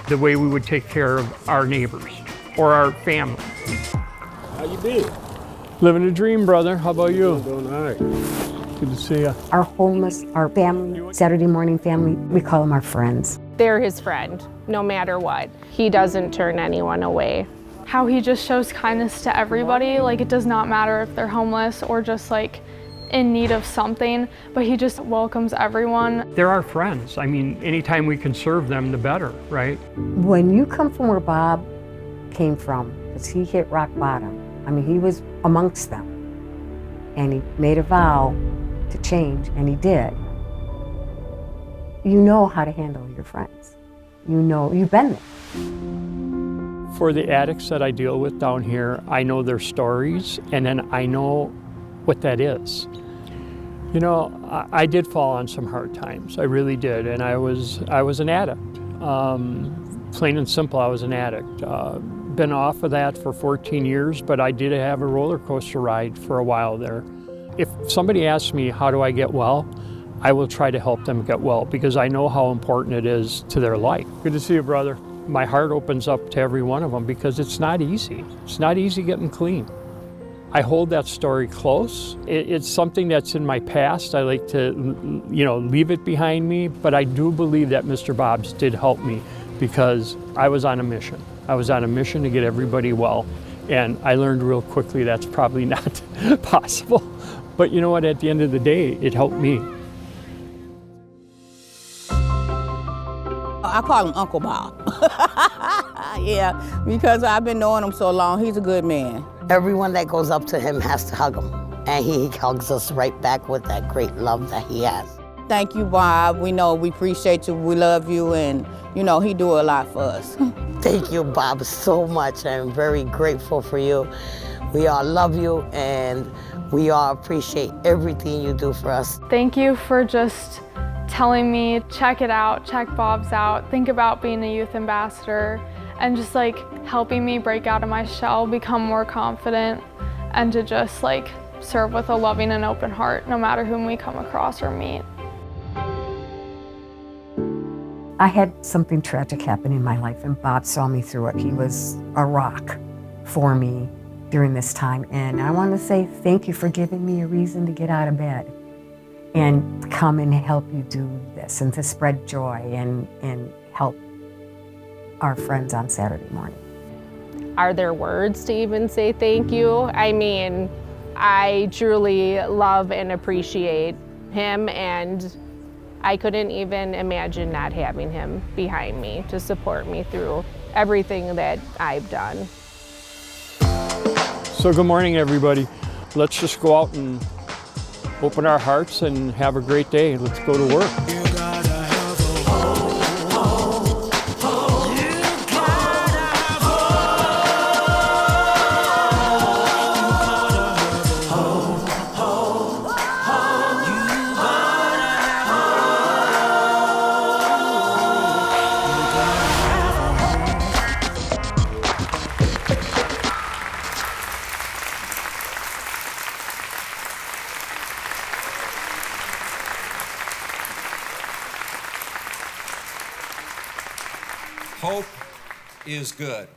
the way we would take care of our neighbors or our family. How you been? Living a dream, brother. How about you? Doing all right. Good to see you. Our homeless, our family, Saturday morning family, we call them our friends. They're his friend, no matter what. He doesn't turn anyone away. How he just shows kindness to everybody. It does not matter if they're homeless or just in need of something, but he just welcomes everyone. They're our friends. I mean, anytime we can serve them, the better, right? When you come from where Bob came from, because he hit rock bottom, I mean, he was amongst them, and he made a vow to change, and he did. You know how to handle your friends. You know, you've been there. For the addicts that I deal with down here, I know their stories, and then I know what that is. You know, I did fall on some hard times. I really did, and I was an addict. Plain and simple, I was an addict. Been off of that for 14 years, but I did have a roller coaster ride for a while there. If somebody asks me, how do I get well? I will try to help them get well, because I know how important it is to their life. Good to see you, brother. My heart opens up to every one of them, because it's not easy. It's not easy getting clean. I hold that story close. It's something that's in my past. I like to, leave it behind me, but I do believe that Mr. Bob's did help me because I was on a mission. I was on a mission to get everybody well, and I learned real quickly that's probably not possible. But you know what, at the end of the day, it helped me. I call him Uncle Bob. Yeah, because I've been knowing him so long. He's a good man. Everyone that goes up to him has to hug him. And he hugs us right back with that great love that he has. Thank you, Bob. We know we appreciate you, we love you, and he do a lot for us. Thank you, Bob, so much. I'm very grateful for you. We all love you, and we all appreciate everything you do for us. Thank you for just telling me, check it out, check Bob's out, think about being a youth ambassador, and just helping me break out of my shell, become more confident, and to just serve with a loving and open heart, no matter whom we come across or meet. I had something tragic happen in my life, and Bob saw me through it. He was a rock for me during this time, and I want to say thank you for giving me a reason to get out of bed and come and help you do this, and to spread joy and help our friends on Saturday morning. Are there words to even say thank you? I mean, I truly love and appreciate him, and I couldn't even imagine not having him behind me to support me through everything that I've done. So good morning, everybody. Let's just go out and open our hearts and have a great day. Let's go to work. Hope is good,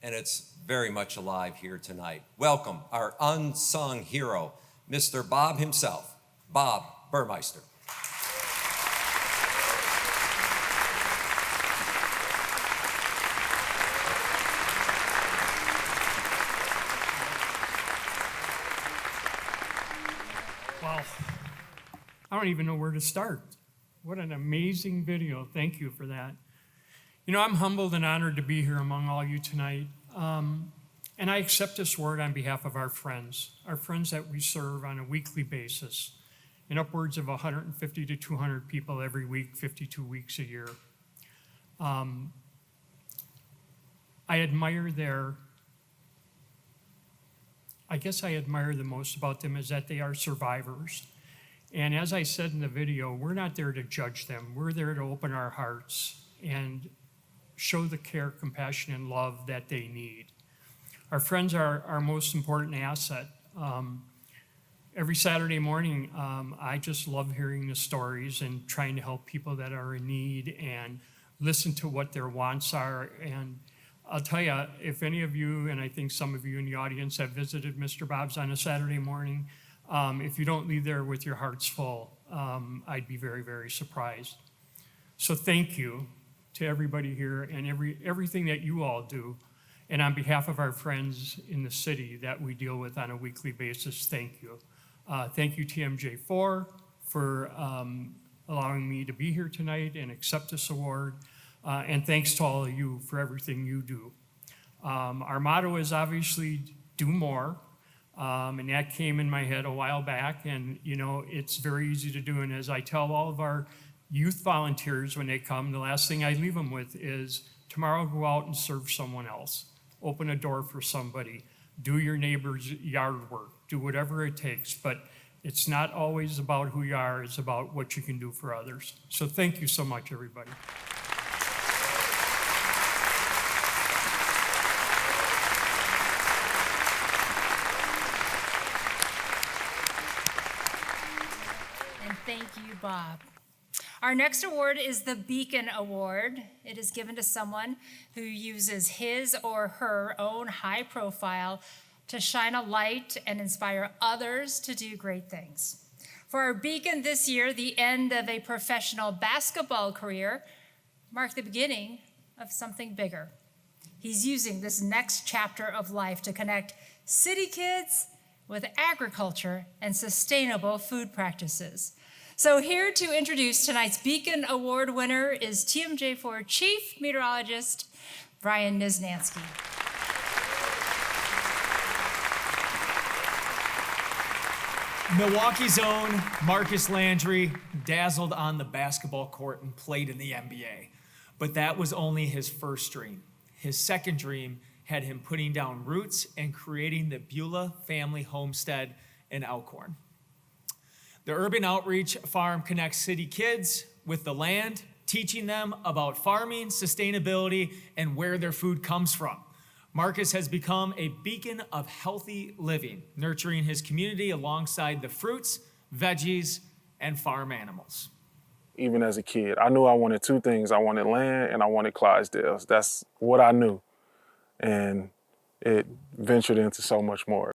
and it's very much alive here tonight. Welcome our unsung hero, Mr. Bob himself, Bob Burmeister. Wow, I don't even know where to start. What an amazing video. Thank you for that. I'm humbled and honored to be here among all you tonight. And I accept this word on behalf of our friends that we serve on a weekly basis, in upwards of 150 to 200 people every week, 52 weeks a year. I admire the most about them is that they are survivors. And as I said in the video, we're not there to judge them. We're there to open our hearts and show the care, compassion, and love that they need. Our friends are our most important asset. Every Saturday morning, I just love hearing the stories and trying to help people that are in need and listen to what their wants are. And I'll tell you, if any of you, and I think some of you in the audience have visited Mr. Bob's on a Saturday morning, if you don't leave there with your hearts full, I'd be very, very surprised. So thank you to everybody here and everything that you all do. And on behalf of our friends in the city that we deal with on a weekly basis, thank you. Thank you, TMJ4, for allowing me to be here tonight and accept this award. And thanks to all of you for everything you do. Our motto is obviously do more. And that came in my head a while back, and it's very easy to do. And as I tell all of our youth volunteers when they come, the last thing I leave them with is tomorrow go out and serve someone else. Open a door for somebody. Do your neighbor's yard work. Do whatever it takes. But it's not always about who you are. It's about what you can do for others. So thank you so much, everybody. And thank you, Bob. Our next award is the Beacon Award. It is given to someone who uses his or her own high-profile to shine a light and inspire others to do great things. For our beacon this year, the end of a professional basketball career marked the beginning of something bigger. He's using this next chapter of life to connect city kids with agriculture and sustainable food practices. So here to introduce tonight's Beacon Award winner is TMJ4 Chief Meteorologist Brian Niznansky. Milwaukee's own Marcus Landry dazzled on the basketball court and played in the NBA. But that was only his first dream. His second dream had him putting down roots and creating the Beulah family homestead in Elkhorn. The Urban Outreach Farm connects city kids with the land, teaching them about farming, sustainability, and where their food comes from. Marcus has become a beacon of healthy living, nurturing his community alongside the fruits, veggies, and farm animals. Even as a kid, I knew I wanted two things. I wanted land and I wanted Clydesdales. That's what I knew. And it ventured into so much more.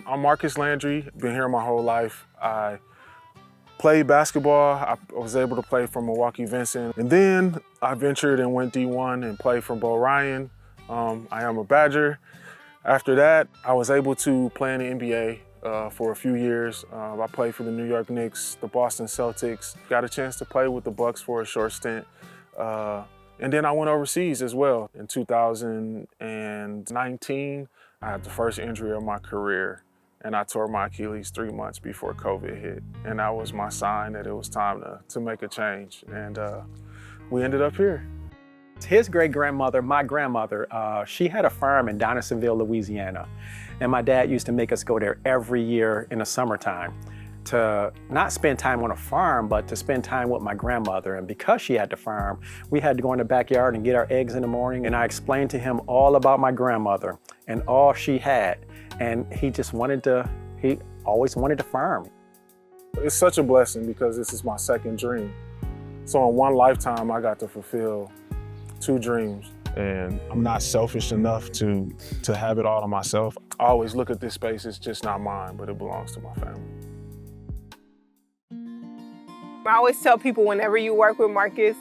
I'm Marcus Landry, been here my whole life. I played basketball. I was able to play for Milwaukee Vincent. And then I ventured and went D1 and played for Bo Ryan. I am a Badger. After that, I was able to play in the NBA for a few years. I played for the New York Knicks, the Boston Celtics. Got a chance to play with the Bucks for a short stint. And then I went overseas as well. In 2019, I had the first injury of my career. And I tore my Achilles 3 months before COVID hit. And that was my sign that it was time to make a change. And we ended up here. His great-grandmother, my grandmother, she had a farm in Donaldsonville, Louisiana. And my dad used to make us go there every year in the summertime to not spend time on a farm, but to spend time with my grandmother. And because she had the farm, we had to go in the backyard and get our eggs in the morning. And I explained to him all about my grandmother and all she had. And he always wanted to farm. It's such a blessing because this is my second dream. So in one lifetime, I got to fulfill two dreams. And I'm not selfish enough to have it all to myself. I always look at this space, it's just not mine, but it belongs to my family. I always tell people whenever you work with Marcus,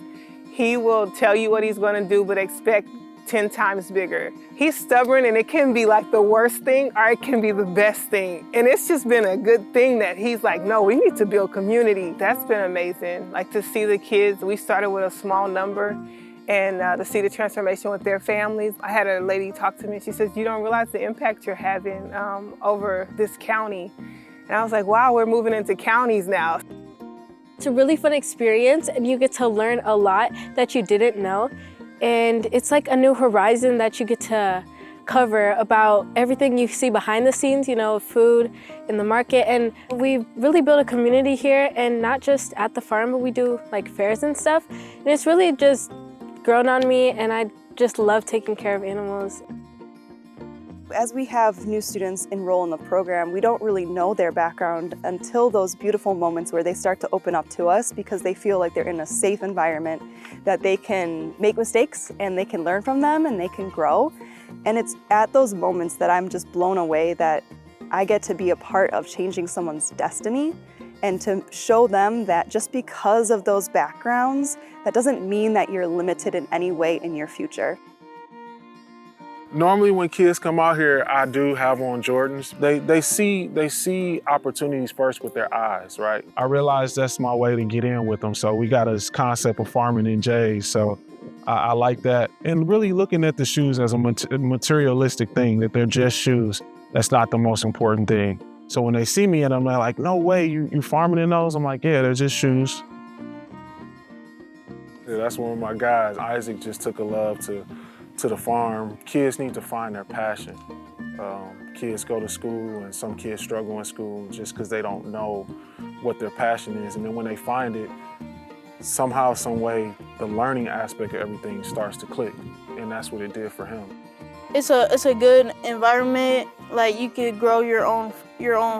he will tell you what he's gonna do, but expect 10 times bigger. He's stubborn and it can be like the worst thing or it can be the best thing. And it's just been a good thing that he's like, no, we need to build community. That's been amazing. Like to see the kids, we started with a small number and to see the transformation with their families. I had a lady talk to me, she says, you don't realize the impact you're having over this county. And I was like, wow, we're moving into counties now. It's a really fun experience and you get to learn a lot that you didn't know. And it's like a new horizon that you get to cover about everything you see behind the scenes, you know, food in the market. And we really built a community here and not just at the farm, but we do like fairs and stuff. And it's really just grown on me and I just love taking care of animals. As we have new students enroll in the program, we don't really know their background until those beautiful moments where they start to open up to us because they feel like they're in a safe environment, that they can make mistakes and they can learn from them and they can grow. And it's at those moments that I'm just blown away that I get to be a part of changing someone's destiny and to show them that just because of those backgrounds, that doesn't mean that you're limited in any way in your future. Normally when kids come out here, I do have on Jordans. They see opportunities first with their eyes, right? I realize that's my way to get in with them. So we got this concept of farming in J's. So I like that. And really looking at the shoes as a materialistic thing, that they're just shoes. That's not the most important thing. So when they see me and I'm like, no way, you farming in those? I'm like, yeah, they're just shoes. Yeah, that's one of my guys. Isaac just took a love to the farm. Kids need to find their passion. Kids go to school and some kids struggle in school just because they don't know what their passion is. And then when they find it, somehow, some way, the learning aspect of everything starts to click. And that's what it did for him. It's a good environment. Like you could grow your own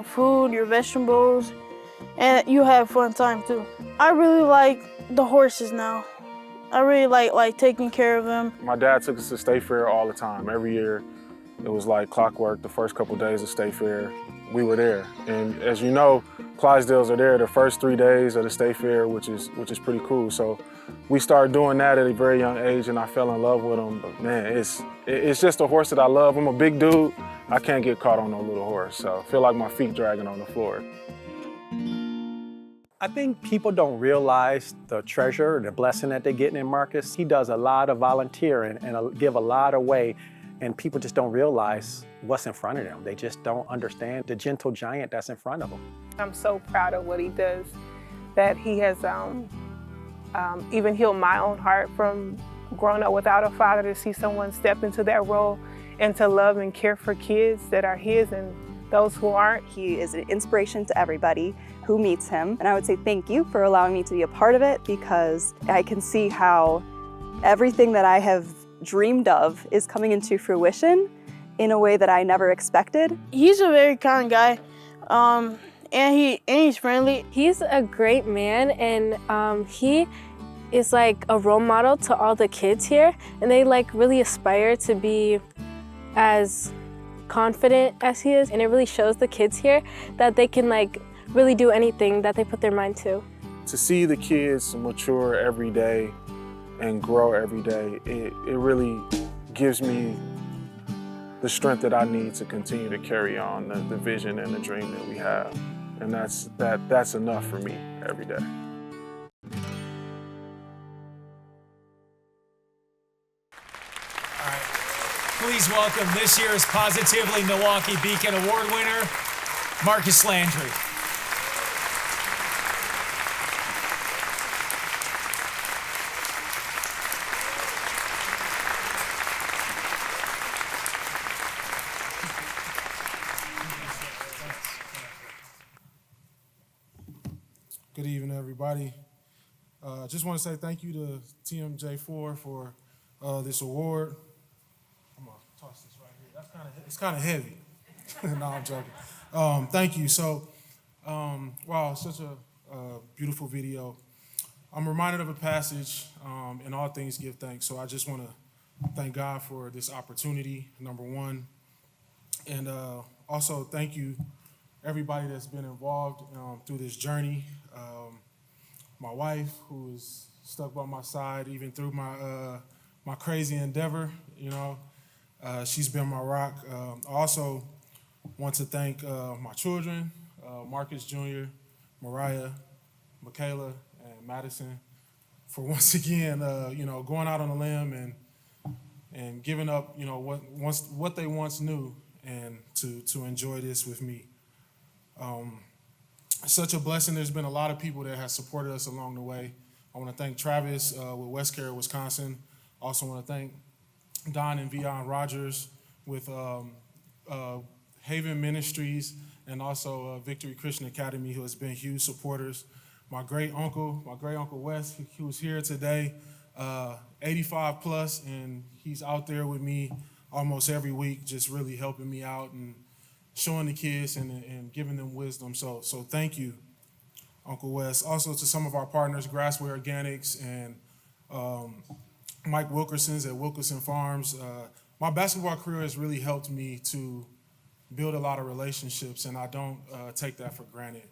food, your vegetables, and you have fun time too. I really like the horses now. I really like taking care of him. My dad took us to State Fair all the time. Every year, it was like clockwork. The first couple days of State Fair, we were there. And as you know, Clydesdales are there the first 3 days of the State Fair, which is pretty cool. So we started doing that at a very young age, and I fell in love with him. But man, it's just a horse that I love. I'm a big dude. I can't get caught on no little horse, so I feel like my feet dragging on the floor. I think people don't realize the treasure and the blessing that they're getting in Marcus. He does a lot of volunteering and give a lot away, and people just don't realize what's in front of them. They just don't understand the gentle giant that's in front of them. I'm so proud of what he does, that he has even healed my own heart from growing up without a father, to see someone step into that role and to love and care for kids that are his and those who aren't. He is an inspiration to everybody who meets him. And I would say thank you for allowing me to be a part of it, because I can see how everything that I have dreamed of is coming into fruition in a way that I never expected. He's a very kind guy, and he's friendly. He's a great man, and he is like a role model to all the kids here, and they like really aspire to be as confident as he is, and it really shows the kids here that they can like really do anything that they put their mind to. To see the kids mature every day and grow every day, it really gives me the strength that I need to continue to carry on the vision and the dream that we have. And that's enough for me every day. Please welcome this year's Positively Milwaukee Beacon Award winner, Marcus Landry. Good evening, everybody. Just want to say thank you to TMJ4 for this award. I'm gonna toss this right here. It's kind of heavy. No, I'm joking. Thank you. So, wow, such a beautiful video. I'm reminded of a passage, in all things give thanks. So I just want to thank God for this opportunity, number one. And also thank you, everybody that's been involved through this journey. My wife, who is stuck by my side even through my crazy endeavor, you know. She's been my rock. I also want to thank my children, Marcus Jr., Mariah, Michaela, and Madison, for once again, going out on a limb and giving up, what they once knew, and to enjoy this with me. Such a blessing. There's been a lot of people that have supported us along the way. I want to thank Travis with West Carroll, Wisconsin. Also want to thank Don and Vion Rogers with Haven Ministries, and also Victory Christian Academy, who has been huge supporters. My great uncle Wes, who's here today, 85 plus, and he's out there with me almost every week, just really helping me out and showing the kids and giving them wisdom. So thank you, Uncle Wes. Also to some of our partners, Grassway Organics and Mike Wilkerson's at Wilkerson Farms. My basketball career has really helped me to build a lot of relationships, and I don't take that for granted.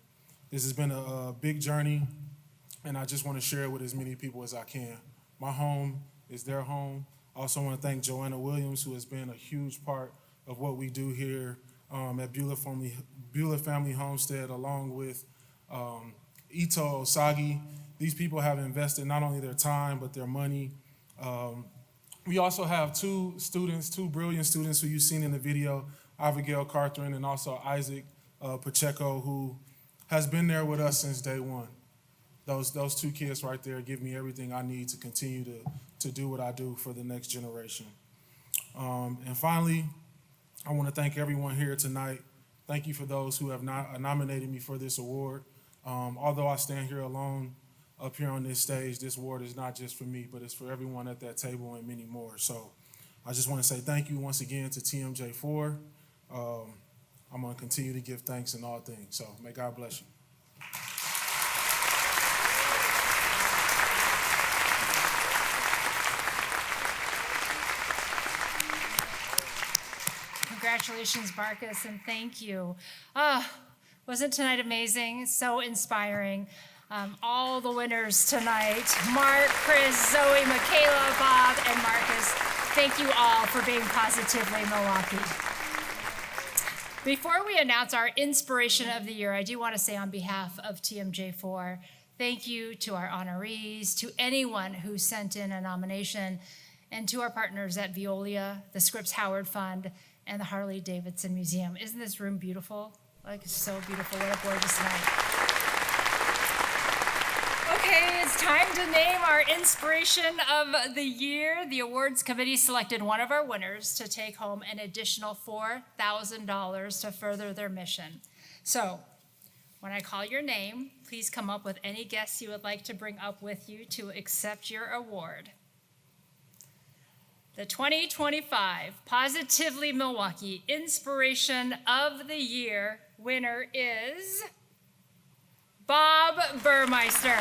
This has been a big journey, and I just want to share it with as many people as I can. My home is their home. I also want to thank Joanna Williams, who has been a huge part of what we do here at Beulah Family Homestead, along with Ito Osagi. These people have invested not only their time, but their money. We also have two brilliant students who you've seen in the video, Abigail Carthren and also Isaac Pacheco, who has been there with us since day one. Those two kids right there give me everything I need to continue to do what I do for the next generation. And finally, I want to thank everyone here tonight. Thank you for those who have nominated me for this award. Although I stand here alone up here on this stage, this award is not just for me, but it's for everyone at that table and many more. So I just want to say thank you once again to TMJ4. I'm going to continue to give thanks in all things. So may God bless you. Congratulations, Marcus, and thank you. Wasn't tonight amazing? So inspiring. All the winners tonight, Mark, Chris, Zoe, Michaela, Bob, and Marcus, thank you all for being Positively Milwaukee. Before we announce our Inspiration of the Year, I do want to say on behalf of TMJ4, thank you to our honorees, to anyone who sent in a nomination, and to our partners at Veolia, the Scripps Howard Fund, and the Harley-Davidson Museum. Isn't this room beautiful? Like, it's so beautiful. What a gorgeous night. Okay, it's time to name our Inspiration of the Year. The awards committee selected one of our winners to take home an additional $4,000 to further their mission. So, when I call your name, please come up with any guests you would like to bring up with you to accept your award. The 2025 Positively Milwaukee Inspiration of the Year winner is Bob Burmeister.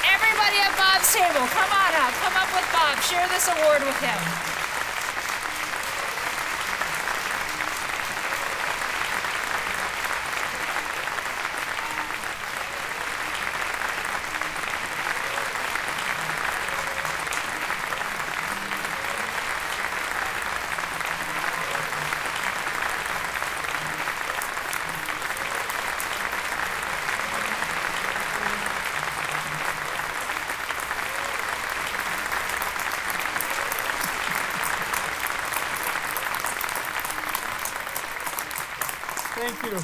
Everybody at Bob's table, come on up. Come up with Bob. Share this award with him. Thank you.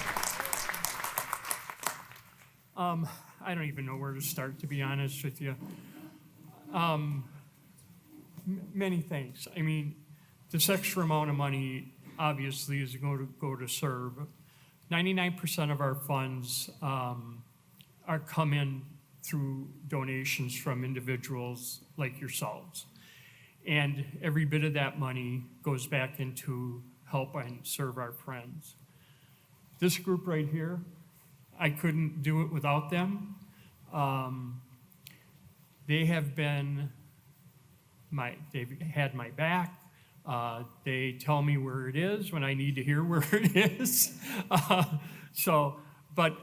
I don't even know where to start, to be honest with you. Many thanks. I mean, this extra amount of money obviously is going to go to serve. 99% of our funds are come in through donations from individuals like yourselves. And every bit of that money goes back into help and serve our friends. This group right here, I couldn't do it without them. They have been they've had my back. They tell me where it is when I need to hear where it is. But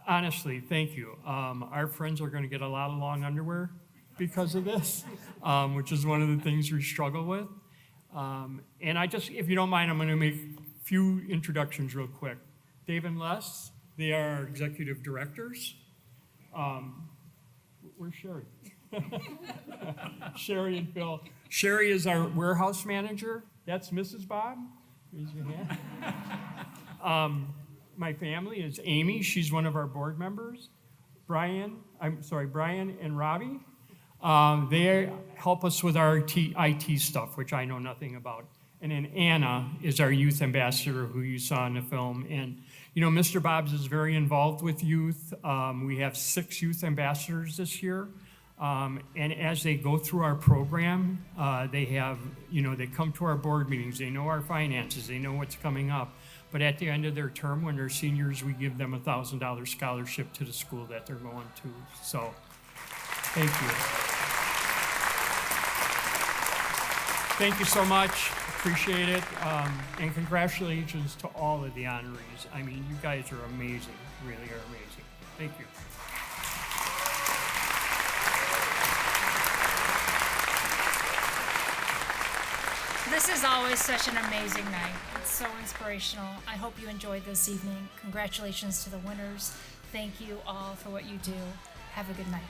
honestly, thank you. Our friends are going to get a lot of long underwear because of this, which is one of the things we struggle with. And if you don't mind, I'm going to make a few introductions real quick. Dave and Les, they are our executive directors. Where's Sherry? Sherry and Phil. Sherry is our warehouse manager. That's Mrs. Bob. Raise your hand. My family is Amy. She's one of our board members. Brian and Robbie. They help us with our IT stuff, which I know nothing about. And then Anna is our youth ambassador who you saw in the film. And, you know, Mr. Bob's is very involved with youth. We have 6 youth ambassadors this year. And as they go through our program, they come to our board meetings, they know our finances, they know what's coming up. But at the end of their term, when they're seniors, we give them a $1,000 scholarship to the school that they're going to. So, thank you. Thank you so much. Appreciate it. And congratulations to all of the honorees. I mean, you guys are amazing, really are amazing. Thank you. This is always such an amazing night. It's so inspirational. I hope you enjoyed this evening. Congratulations to the winners. Thank you all for what you do. Have a good night.